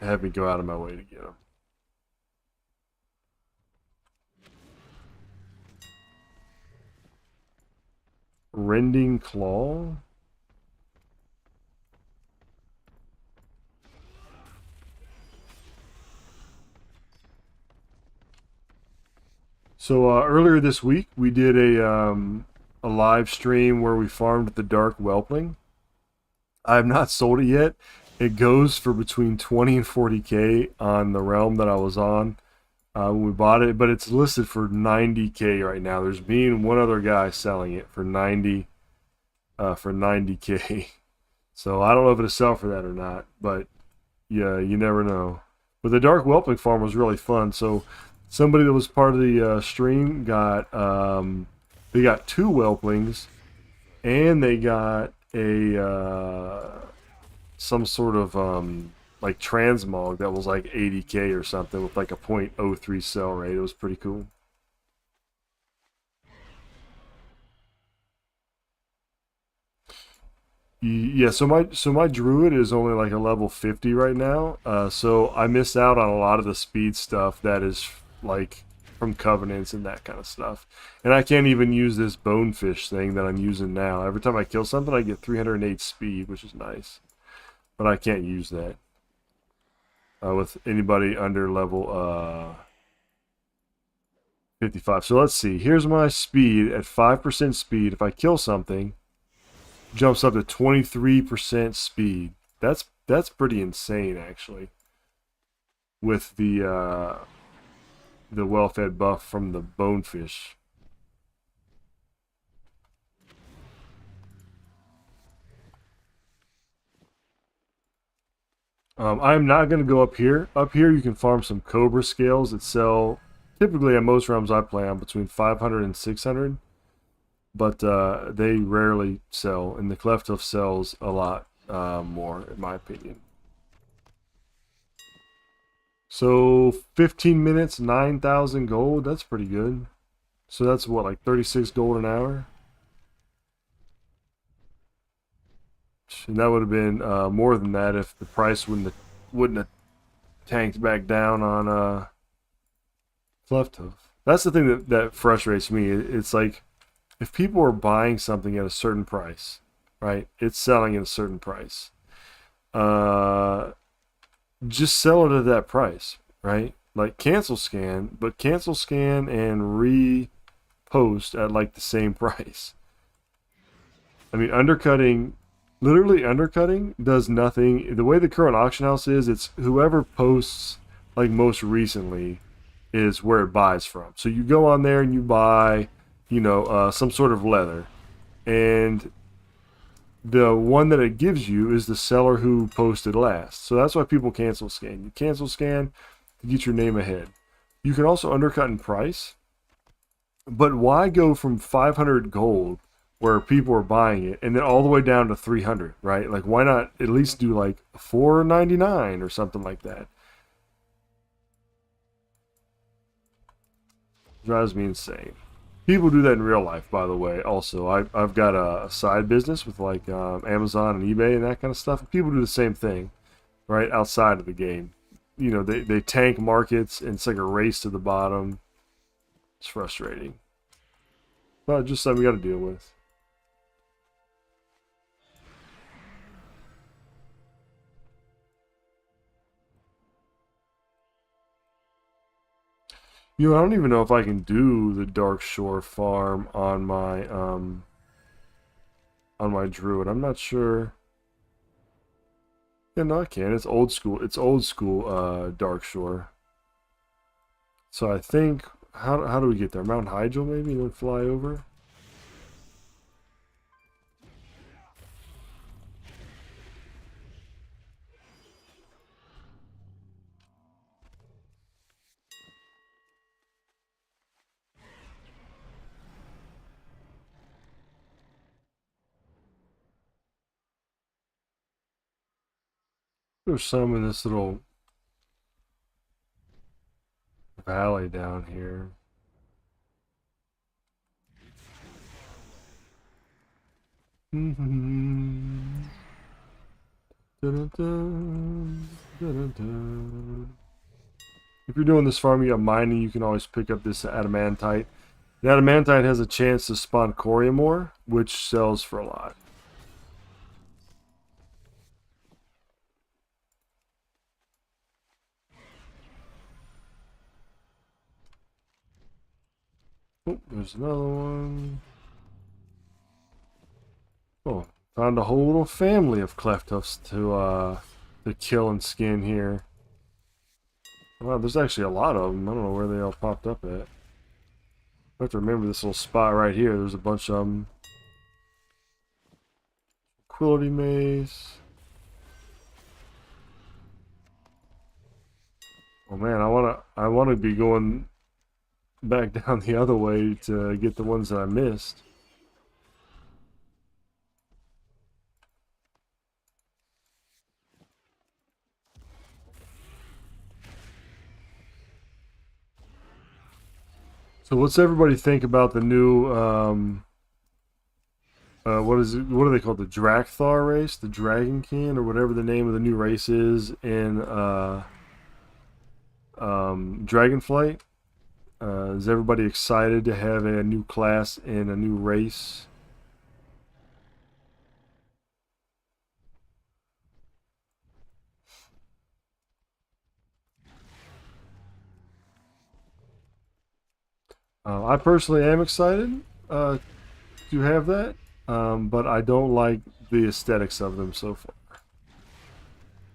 have me go out of my way to get them. Rending Claw? So earlier this week we did a live stream where we farmed the Dark Whelpling. I have not sold it yet. It goes for between 20 and 40K on the realm that I was on when we bought it, but it's listed for 90K right now. There's being one other guy selling it for 90K. So I don't know if it'll sell for that or not, but yeah, you never know. But the Dark Whelpling farm was really fun. So somebody that was part of the stream got they got 2 Whelplings, and they got a some sort of like Transmog that was like 80K or something with like a 0.03 sell rate. It was pretty cool. Yeah, so my druid is only like a level 50 right now. So I missed out on a lot of the speed stuff that is like from covenants and that kind of stuff. And I can't even use this bonefish thing that I'm using now. Every time I kill something, I get 308 speed, which is nice. But I can't use that with anybody under level 55. So let's see. Here's my speed at 5% speed. If I kill something, jumps up to 23% speed. That's pretty insane, actually. With the well-fed buff from the bonefish. I'm not going to go up here. Up here you can farm some Cobra scales that sell, typically at most realms I play on, between 500 and 600. but they rarely sell, and the Cleft Hoof sells a lot more, in my opinion. So 15 minutes, 9,000 gold. That's pretty good. So that's what, like 36 gold an hour? And that would have been more than that if the price wouldn't have tanked back down on Cleft Hoof. That's the thing that frustrates me. It's like if people are buying something at a certain price, right? It's selling at a certain price. Just sell it at that price, right? Like cancel scan, but cancel scan and repost at like the same price. I mean, literally undercutting does nothing. The way the current auction house is, it's whoever posts like most recently is where it buys from. So you go on there and you buy, some sort of leather, and the one that it gives you is the seller who posted last. So that's why people cancel scan. You cancel scan to get your name ahead. You can also undercut in price, but why go from 500 gold where people are buying it and then all the way down to 300, right? Like why not at least do like 499 or something like that? Drives me insane. People do that in real life, by the way. Also, I've got a side business with like Amazon and eBay and that kind of stuff. People do the same thing, right, outside of the game. They tank markets and it's like a race to the bottom. It's frustrating, but just something we got to deal with. I don't even know if I can do the Dark Shore farm on my druid. I'm not sure. Yeah, no, I can. It's old school. It's old school Dark Shore. So I think how do we get there? Mount Hygel maybe, and then fly over. There's some in this little valley down here. Dun-dun-dun, dun-dun-dun. If you're doing this farm, you got mining, you can always pick up this adamantite. The adamantite has a chance to spawn Coriamore, which sells for a lot. Oh, there's another one. Oh, found a whole little family of Clefthoofs to kill and skin here. Wow, there's actually a lot of them. I don't know where they all popped up at. I have to remember this little spot right here. There's a bunch of them. Quility mace. Oh man, I wanna be going back down the other way to get the ones that I missed. So what's everybody think about the new what is it? What are they called? The Drakthar race, the Dragon King, or whatever the name of the new race is in Dragonflight. Is everybody excited to have a new class and a new race? I personally am excited to have that, but I don't like the aesthetics of them so far.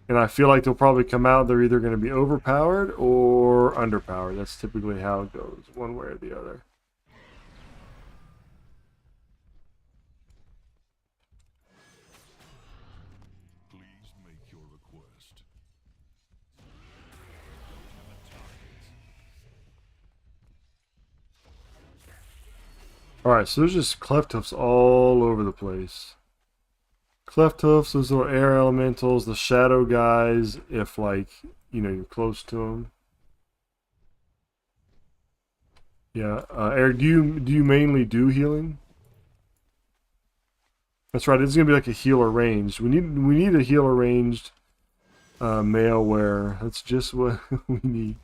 And I feel like they'll probably come out, they're either going to be overpowered or underpowered. That's typically how it goes, one way or the other. Please make your request. Alright, so there's just cleft hoofs all over the place. Cleft hoofs, those little air elementals, the shadow guys, if like, you know, you're close to them. Yeah, Eric, do you mainly do healing? That's right. It's gonna be like a healer ranged. We need a healer ranged maleware. That's just what we need.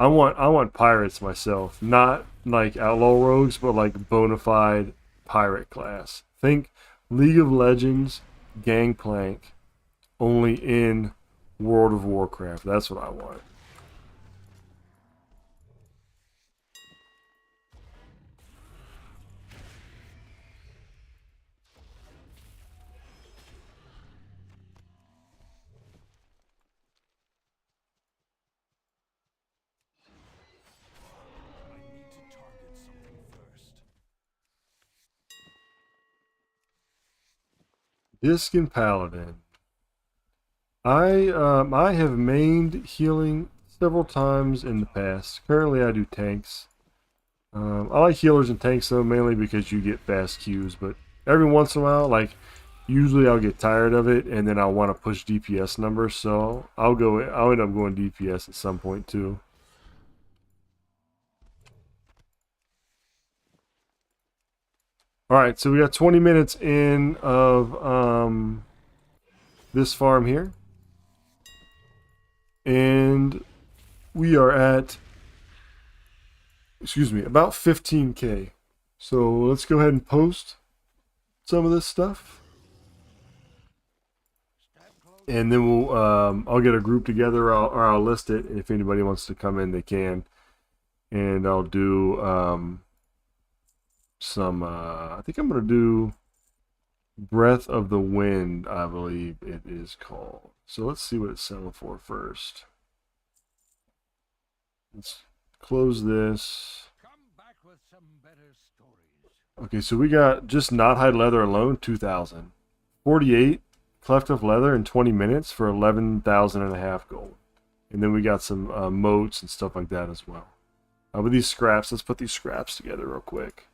I want pirates myself, not like outlaw rogues, but like bona fide pirate class. Think League of Legends, Gangplank, only in World of Warcraft. That's what I want. I need to target something first. Disc and Paladin. I have mained healing several times in the past. Currently, I do tanks. I like healers and tanks though, mainly because you get fast queues. But every once in a while, like usually I'll get tired of it, and then I'll want to push DPS numbers. So I'll end up going DPS at some point too. All right, so we got 20 minutes in of this farm here, and we are at, excuse me, about 15k. So let's go ahead and post some of this stuff, Stand close. and then I'll get a group together, or I'll list it. If anybody wants to come in, they can, and I'll do some. I think I'm gonna do Breath of the Wind, I believe it is called. So let's see what it's selling for first. Let's close this. Come back with some better stories. Okay, so we got just not hide leather alone, 2,000. 48 cleft of leather in 20 minutes for 11,000 and a half gold. And then we got some moats and stuff like that as well. With these scraps, let's put these scraps together real quick.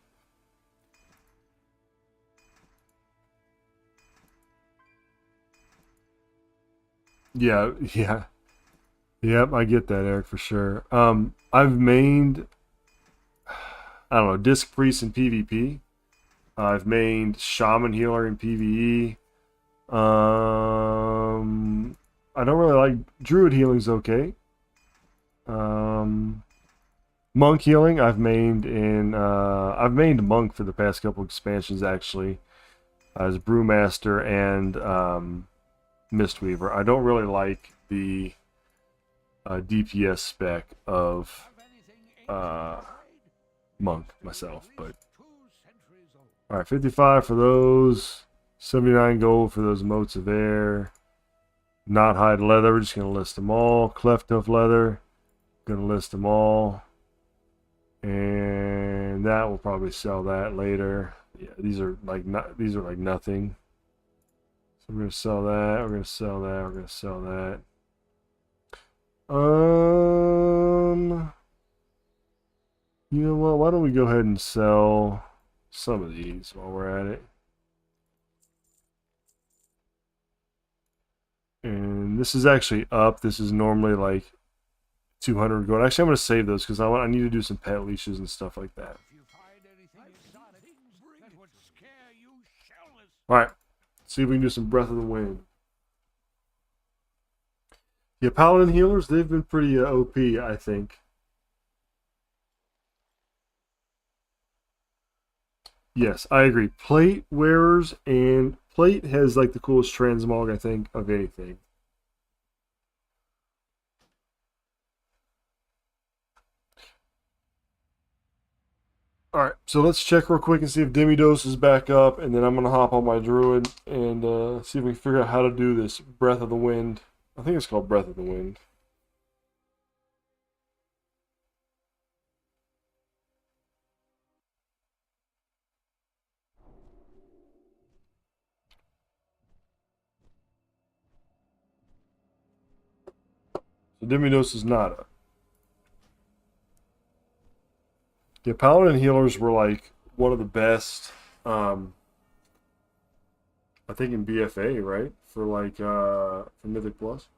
Yeah, yeah. Yep, I get that, Eric, for sure. I've mained, I don't know, Disc Priest in PvP. I've mained Shaman Healer in PvE. I don't really like Druid Healing's okay. Monk Healing I've mained in I've mained Monk for the past couple expansions actually, as Brewmaster and Mistweaver. I don't really like the DPS spec of Have anything ancient uh, to trade? Monk Needs to be myself, at but least 2 centuries old. all right, 55 for those, 79 gold for those moats of air. Not hide leather, we're just gonna list them all. Cleft hoof leather, gonna list them all, and that will probably sell that later. Yeah, these are like nothing. So we're gonna sell that. We're gonna sell that. We're gonna sell that. You know what? Why don't we go ahead and sell some of these while we're at it? And this is actually up. This is normally like 200 gold. Actually, I'm gonna save those because I need to do some pet leashes and stuff like that. If you find anything exotic, that would scare you shelless. All right, see if we can do some Breath of the Wind. Yeah, Paladin healers, they've been pretty OP, I think. Yes, I agree. Plate wearers, and plate has like the coolest transmog, I think, of anything. All right, so let's check real quick and see if Demidos is back up, and then I'm gonna hop on my druid and see if we can figure out how to do this Breath of the Wind. I think it's called Breath of the Wind. So Demidos is not up. Yeah, paladin healers were like one of the best. I think in BFA, right? For like for Mythic Plus.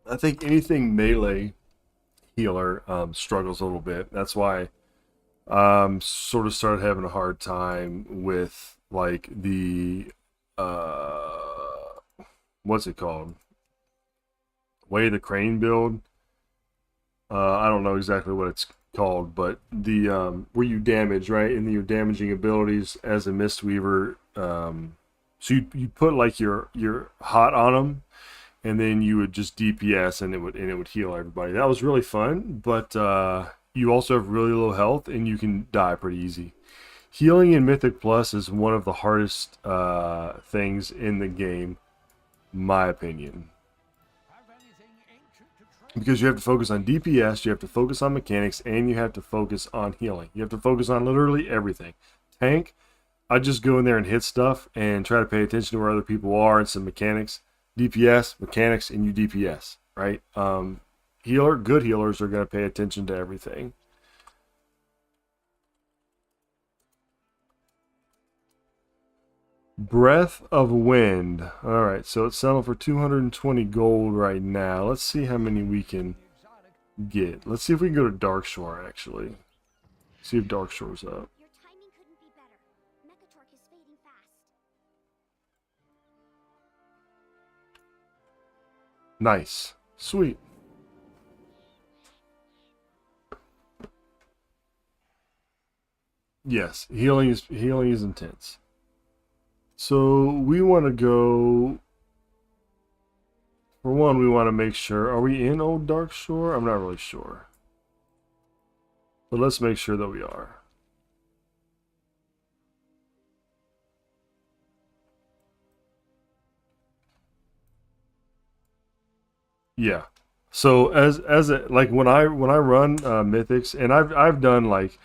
I think anything melee healer struggles a little bit. That's why sort of started having a hard time with like the what's it called? Way of the Crane build. I don't know exactly what it's called, but the where you damage, right, and your damaging abilities as a Mistweaver. So you put like your hot on them, and then you would just DPS, and it would heal everybody. That was really fun, but you also have really low health, and you can die pretty easy. Healing in Mythic Plus is one of the hardest things in the game, my opinion. Have anything ancient to trade? Because you have to focus on DPS, you have to focus on mechanics, and you have to focus on healing. You have to focus on literally everything. Tank, I just go in there and hit stuff and try to pay attention to where other people are and some mechanics. DPS, mechanics, and you DPS, right? Healer, good healers are going to pay attention to everything. Breath of Wind. All right, so it's selling for 220 gold right now. Let's see how many we can Exotic. get. Let's see if we can go to Darkshore, actually. See if Darkshore's up. Your timing couldn't be better. Mechatork is fading fast. Nice. Sweet. Yes, healing is intense. So we want to go. For one, we want to make sure. Are we in Old Darkshore? I'm not really sure. But let's make sure that we are. Yeah. So as a, like when I run mythics, and I've done like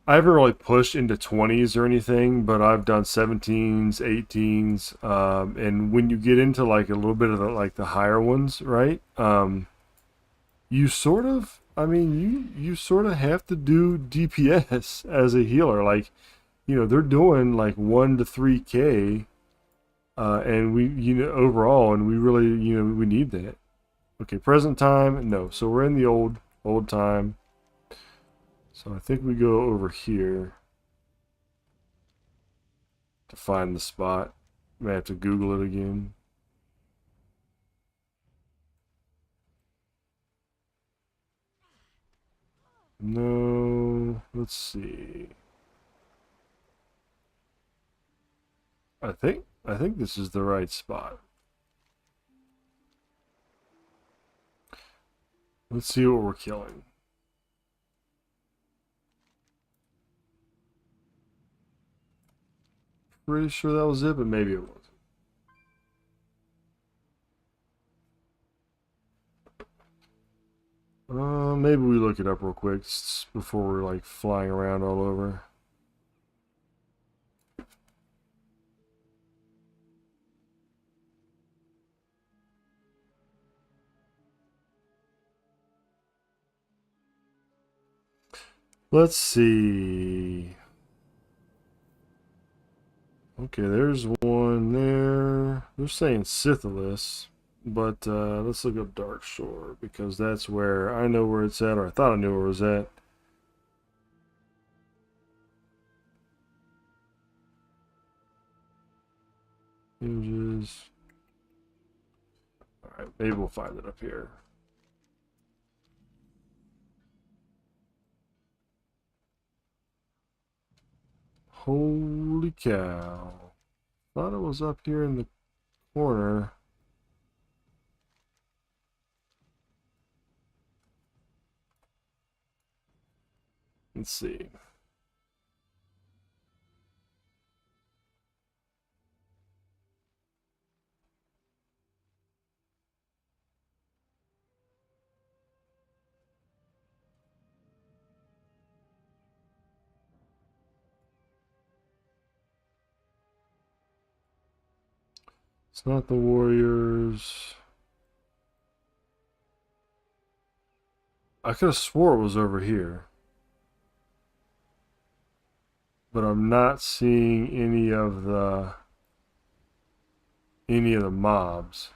I haven't really pushed into 20s or anything, but I've done 17s, 18s, and when you get into like a little bit of the like the higher ones, right? You sort of, I mean, you sort of have to do DPS as a healer. Like, they're doing like 1 to 3K, and we, overall, and we really, we need that. Okay, present time, no. So we're in the old time. So I think we go over here to find the spot. May have to Google it again. No, let's see. I think this is the right spot. Let's see what we're killing. Pretty sure that was it, but maybe it wasn't. Maybe we look it up real quick before we're like flying around all over. Let's see. Okay, there's one there. They're saying Scythelus, but let's look up Darkshore because that's where I know where it's at, or I thought I knew where it was at. Images. All right, maybe we'll find it up here. Holy cow. Thought it was up here in the corner. Let's see. It's not the Warriors. I could have swore it was over here. But I'm not seeing any of the mobs.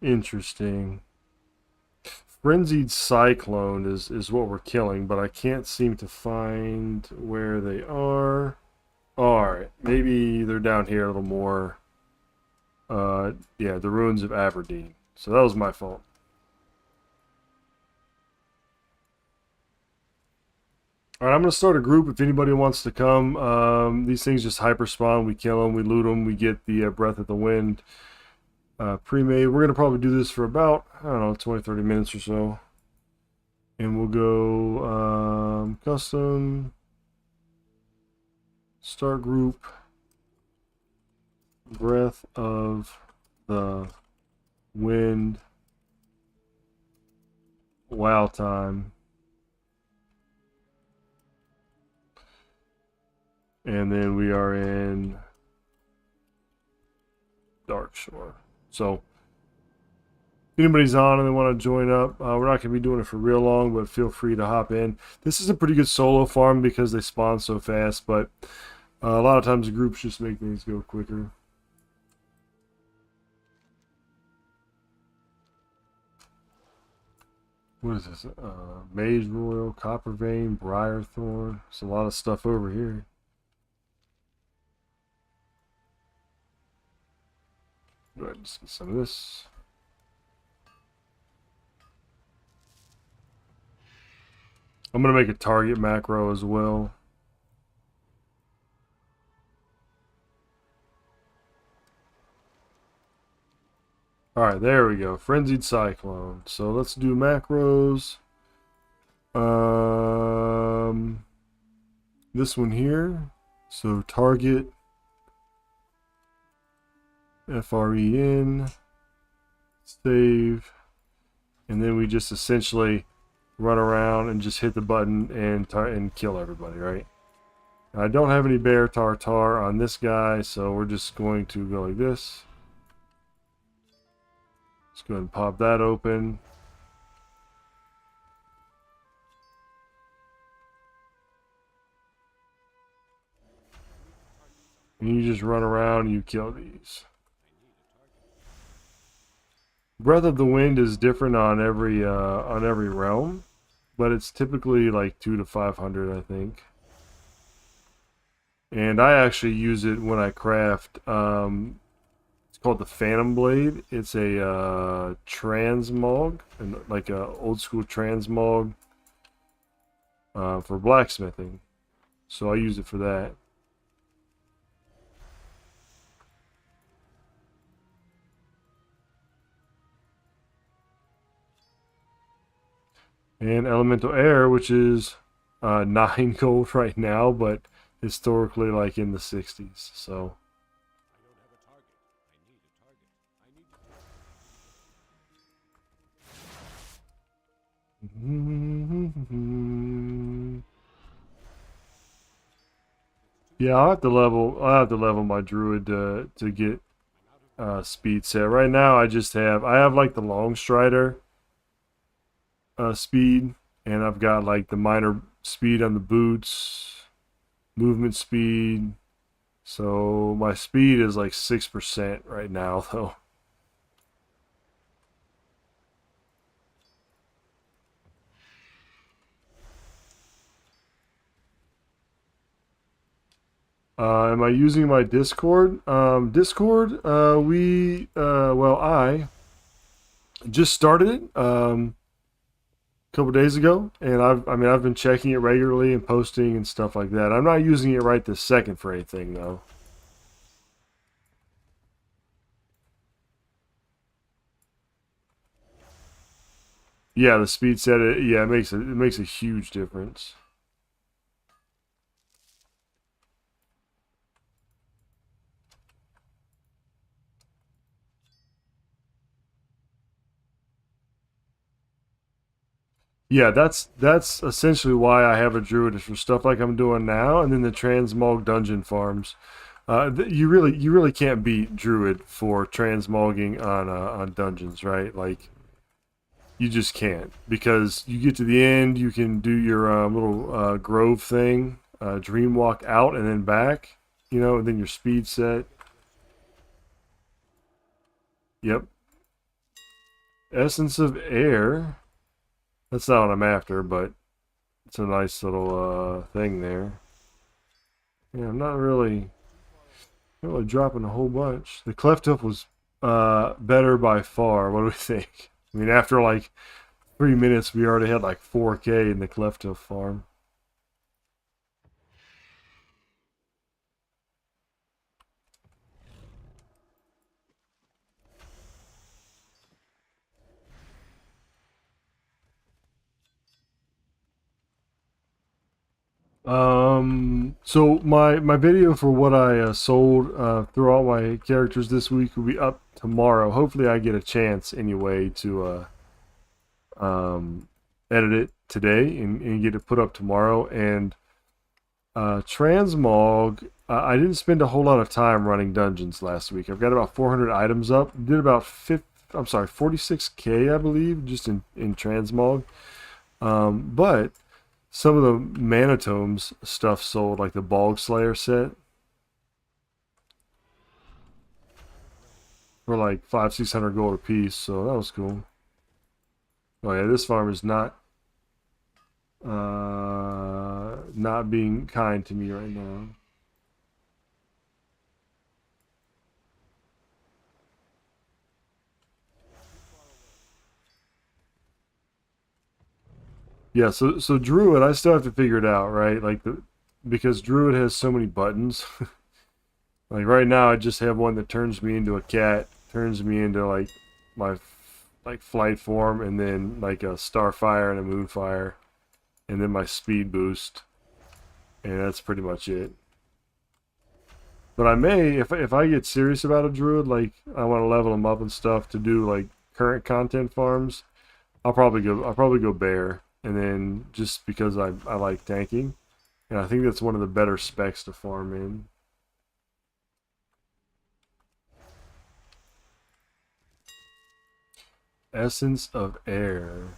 Interesting. Frenzied Cyclone is what we're killing, but I can't seem to find where they are. Alright, maybe they're down here a little more. Yeah, the Ruins of Aberdeen. So that was my fault. Alright, I'm going to start a group if anybody wants to come. These things just hyper spawn. We kill them, we loot them, we get the Breath of the Wind pre-made. We're going to probably do this for about, I don't know, 20-30 minutes or so. And we'll go custom, start group, Breath of the Wind, WoW time. And then we are in Darkshore. So, if anybody's on and they want to join up, we're not going to be doing it for real long, but feel free to hop in. This is a pretty good solo farm because they spawn so fast, but a lot of times the groups just make things go quicker. What is this? Mage Royal, Copper Vein, Briarthorn. There's a lot of stuff over here. Go ahead and just get some of this. I'm going to make a target macro as well. Alright, there we go. Frenzied Cyclone. So let's do macros. This one here. So target FREN, save, and then we just essentially run around and just hit the button and kill everybody, right? I don't have any bear tartar on this guy, so we're just going to go like this. Let's go ahead and pop that open. And you just run around and you kill these. Breath of the Wind is different on every realm, but it's typically like 200 to 500, I think. And I actually use it when I craft. It's called the Phantom Blade. It's a Transmog, like a old school Transmog for blacksmithing. So I use it for that. And Elemental Air, which is 9 gold right now, but historically like in the 60s. So yeah, I'll have to level my druid to get speed set. Right now I have like the long strider speed, and I've got like the minor speed on the boots, movement speed. So my speed is like 6% right now though. Am I using my Discord? Well, I just started it a couple days ago, and I've been checking it regularly and posting and stuff like that. I'm not using it right this second for anything though. Yeah, the speed set, it makes a huge difference. Yeah, that's essentially why I have a druid, is for stuff like I'm doing now, and then the transmog dungeon farms. You really can't beat Druid for transmogging on dungeons, right? Like you just can't, because you get to the end, you can do your little grove thing, dream walk out and then back, you know, and then your speed set. Yep. Essence of Air. That's not what I'm after, but it's a nice little thing there. Yeah, I'm not really dropping a whole bunch. The Cleft Hoof was better by far. What do we think? I mean, after like 3 minutes, we already had like 4K in the Cleft Hoof farm. So my video for what I sold through all my characters this week will be up tomorrow. Hopefully, I get a chance anyway to edit it today and get it put up tomorrow. And Transmog, I didn't spend a whole lot of time running dungeons last week. I've got about 400 items up. Did about 46K, I believe, just in Transmog. But some of the Manitomes stuff sold, like the Bog Slayer set, for like 500-600 gold a piece. So that was cool. Oh yeah, this farm is not being kind to me right now. Yeah, so Druid, I still have to figure it out, right? Like because Druid has so many buttons. Like right now, I just have one that turns me into a cat, turns me into like my like flight form, and then like a Starfire and a Moonfire, and then my speed boost, and that's pretty much it. But I may, if I get serious about a Druid, like I want to level him up and stuff to do like current content farms, I'll probably go bear, and then just because I like tanking, and I think that's one of the better specs to farm in. Essence of Air.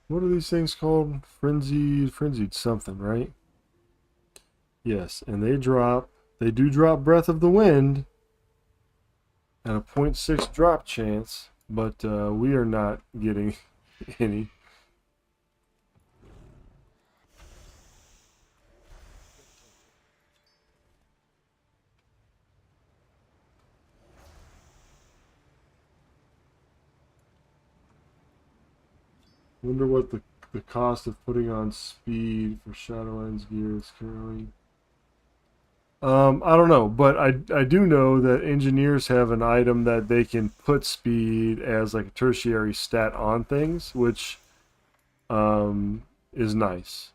What are these things called? Frenzied something, right? Yes, and they do drop Breath of the Wind at a 0.6 drop chance, but we are not getting any. Wonder what the cost of putting on speed for Shadowlands gear is currently. I don't know, but I do know that engineers have an item that they can put speed as like a tertiary stat on things, which is nice.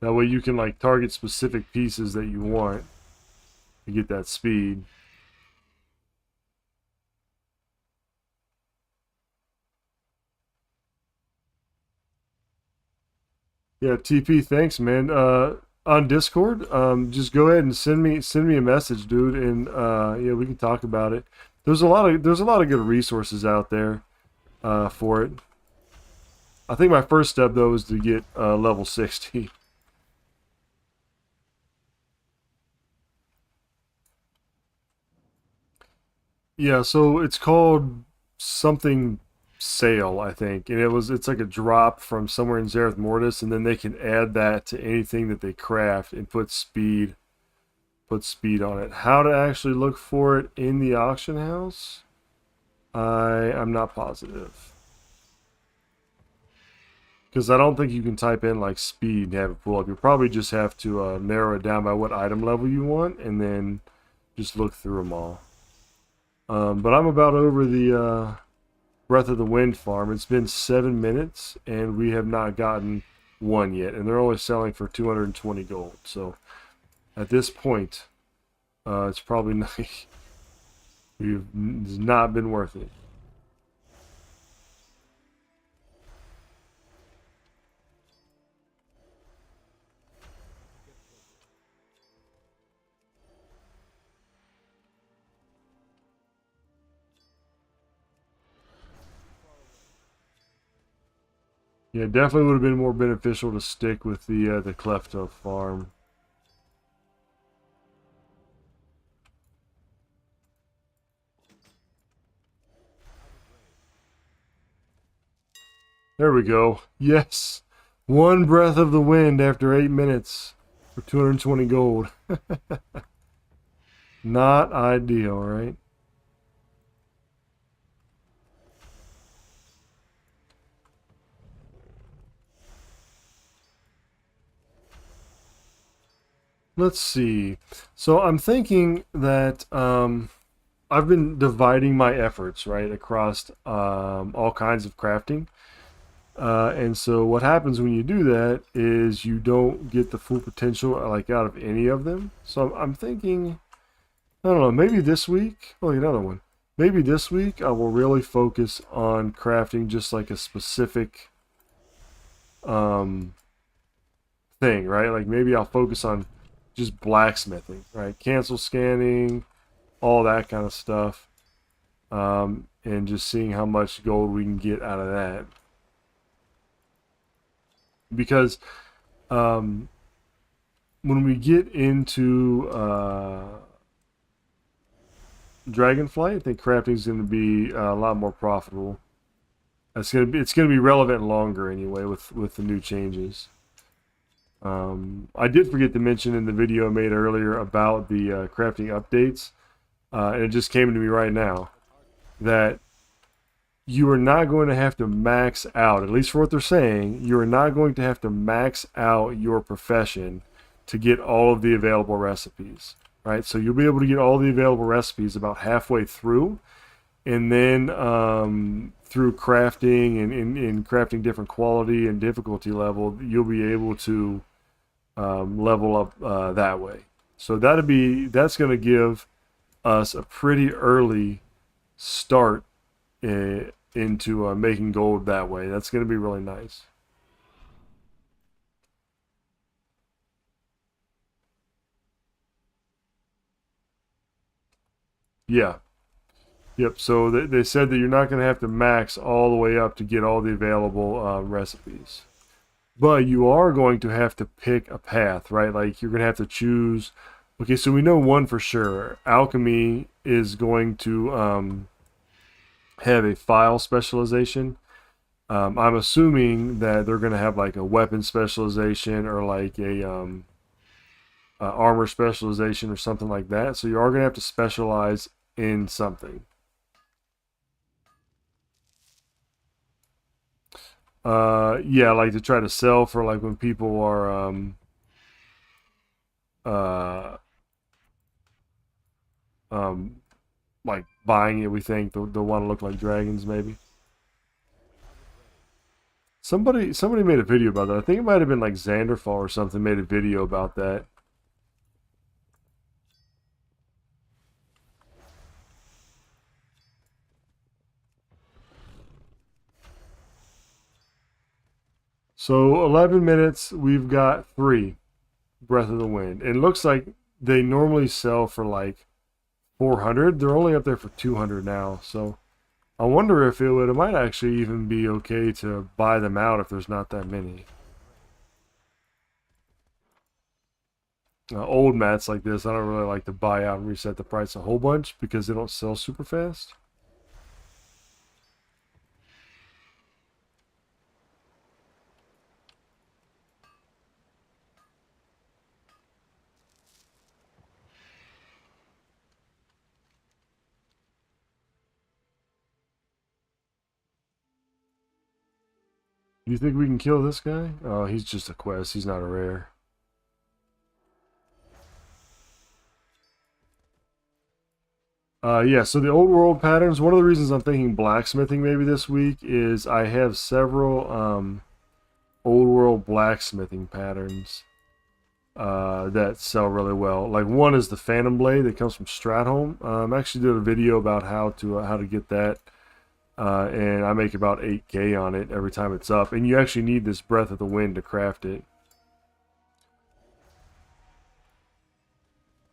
That way you can like target specific pieces that you want to get that speed. Yeah, TP, thanks, man. On Discord, just go ahead and send me a message, dude, and yeah, we can talk about it. There's a lot of good resources out there for it. I think my first step though is to get level 60. Yeah, so it's called something sale, I think, and it's like a drop from somewhere in Zereth Mortis, and then they can add that to anything that they craft and put speed on it. How to actually look for it in the auction house? I'm not positive, because I don't think you can type in like speed and have it pull up. You probably just have to narrow it down by what item level you want, and then just look through them all. But I'm about over the Breath of the Wind farm. It's been 7 minutes, and we have not gotten one yet. And they're only selling for 220 gold. So at this point, it's probably not, it's not been worth it. Yeah, definitely would have been more beneficial to stick with the Clefto farm. There we go. Yes, one Breath of the Wind after 8 minutes for 220 gold. Not ideal, right? Let's see. So I'm thinking that I've been dividing my efforts, right, across all kinds of crafting. And so what happens when you do that is you don't get the full potential like out of any of them. So I'm thinking, I don't know, maybe this week, oh, another one. Maybe this week I will really focus on crafting just like a specific thing, right? Like maybe I'll focus on just blacksmithing, right? Cancel scanning, all that kind of stuff. And just seeing how much gold we can get out of that. Because when we get into Dragonflight, I think crafting is going to be a lot more profitable. It's going to be relevant longer anyway with the new changes. I did forget to mention in the video I made earlier about the crafting updates, and it just came to me right now that you are not going to have to max out, at least for what they're saying, you are not going to have to max out your profession to get all of the available recipes, right? So you'll be able to get all the available recipes about halfway through, and then through crafting and in crafting different quality and difficulty level, you'll be able to level up that way. So that's going to give us a pretty early start into making gold that way. That's going to be really nice. Yeah. Yep. So they said that you're not going to have to max all the way up to get all the available recipes. But you are going to have to pick a path, right? Like you're going to have to choose. Okay, so we know one for sure. Alchemy is going to have a file specialization. I'm assuming that they're going to have like a weapon specialization or like a armor specialization or something like that. So you are going to have to specialize in something. Yeah, like to try to sell for like when people are uh, um, like buying it. We think they'll want to look like dragons, maybe. Somebody made a video about that. I think it might have been like Xanderfall or something made a video about that. So 11 minutes, we've got 3 Breath of the Wind. It looks like they normally sell for like 400. They're only up there for 200 now. So I wonder if it might actually even be okay to buy them out if there's not that many. Old mats like this, I don't really like to buy out and reset the price a whole bunch because they don't sell super fast. You think we can kill this guy? Oh, he's just a quest. He's not a rare. Yeah, so the old world patterns, one of the reasons I'm thinking blacksmithing maybe this week is I have several old world blacksmithing patterns that sell really well. Like one is the Phantom Blade that comes from Stratholme. I actually did a video about how to get that, and I make about 8K on it every time it's up. And you actually need this Breath of the Wind to craft it.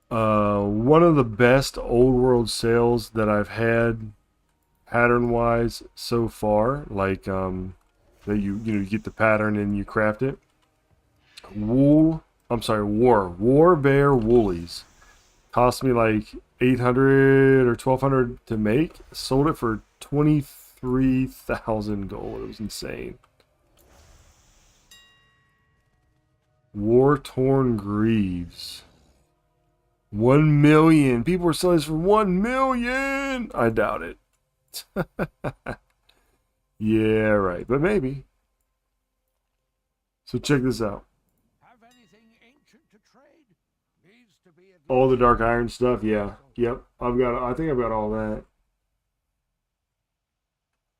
One of the best old world sales that I've had pattern wise so far, like that you get the pattern and you craft it. War Bear Woolies cost me like 800 or 1200 to make. Sold it for 23,000 gold. It was insane. War Torn Greaves. 1 million. People are selling this for 1 million. I doubt it. Yeah, right. But maybe. So check this out. Have anything ancient to trade? Needs to be at All the least Dark Iron stuff, yeah. Yep. I think I've got all that.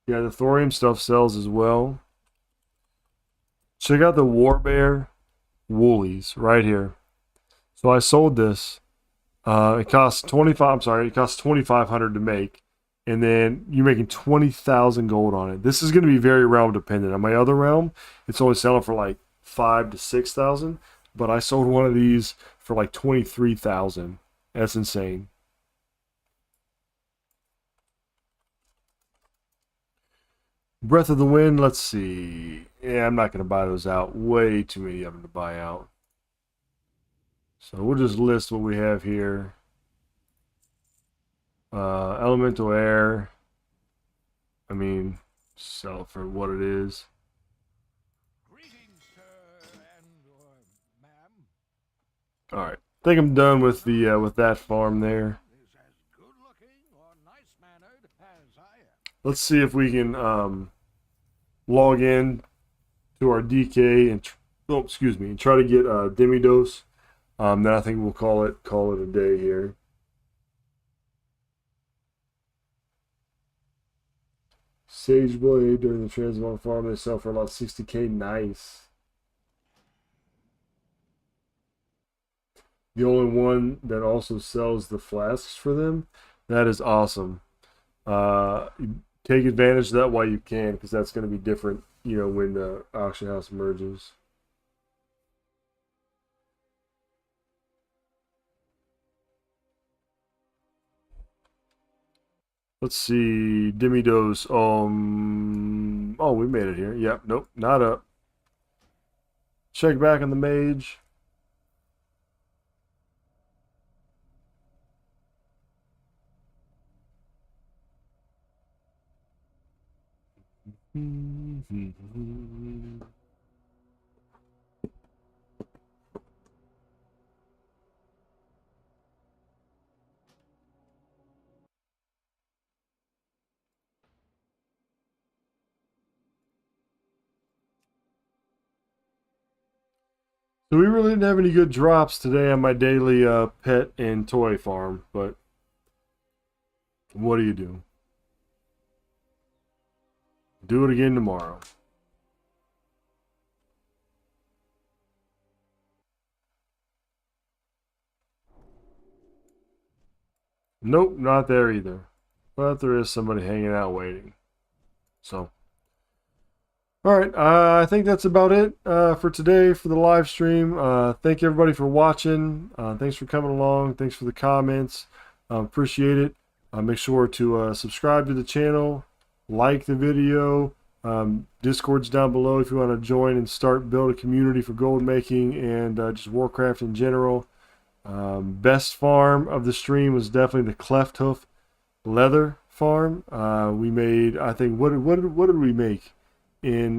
Yeah, the thorium stuff sells as well. Check out the War Bear Woolies right here. So I sold this. It costs 25. I'm sorry, it costs 2,500 to make, and then you're making 20,000 gold on it. This is going to be very realm dependent. On my other realm, it's only selling for like 5 to 6,000, but I sold one of these for like 23,000. That's insane. Breath of the Wind. Let's see. Yeah, I'm not going to buy those out. Way too many of them to buy out. So we'll just list what we have here. Elemental Air. I mean, sell it for what it is. greetings, sir and/or ma'am. All right. I think I'm done with the with that farm there. Is as good looking or nice mannered as I am. Let's see if we can log in to our DK and and try to get Demidos. Then I think we'll call it a day here. Sage Blade during the Transmog farm, they sell for about 60K. Nice. The only one that also sells the flasks for them. That is awesome. Take advantage of that while you can, because that's going to be different, when the auction house merges. Let's see, Demidos. Oh, we made it here. Yep, nope, not up. Check back on the mage. So we really didn't have any good drops today on my daily pet and toy farm, but what do you do? Do it again tomorrow. Nope, not there either. But there is somebody hanging out waiting. So, all right, I think that's about it for today for the live stream. Thank you everybody for watching. Thanks for coming along. Thanks for the comments. Appreciate it. Make sure to subscribe to the channel, like the video. Discord's down below if you want to join and start build a community for gold making and just Warcraft in general. Best farm of the stream was definitely the Cleft Hoof leather farm. We made, I think, what did we make in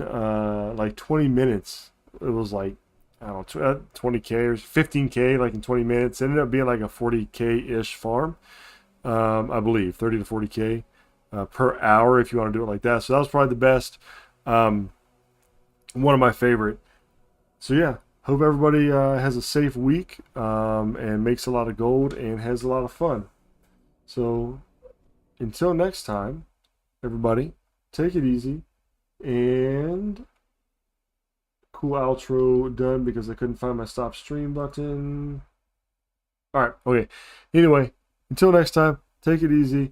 like 20 minutes? It was like, I don't know, 20K or 15K, like in 20 minutes. It ended up being like a 40K ish farm, I believe, 30 to 40K per hour if you want to do it like that. So that was probably the best, one of my favorite. So yeah, hope everybody has a safe week and makes a lot of gold and has a lot of fun. So until next time, everybody, take it easy. And cool outro done because I couldn't find my stop stream button. All right, okay. Anyway, until next time, take it easy.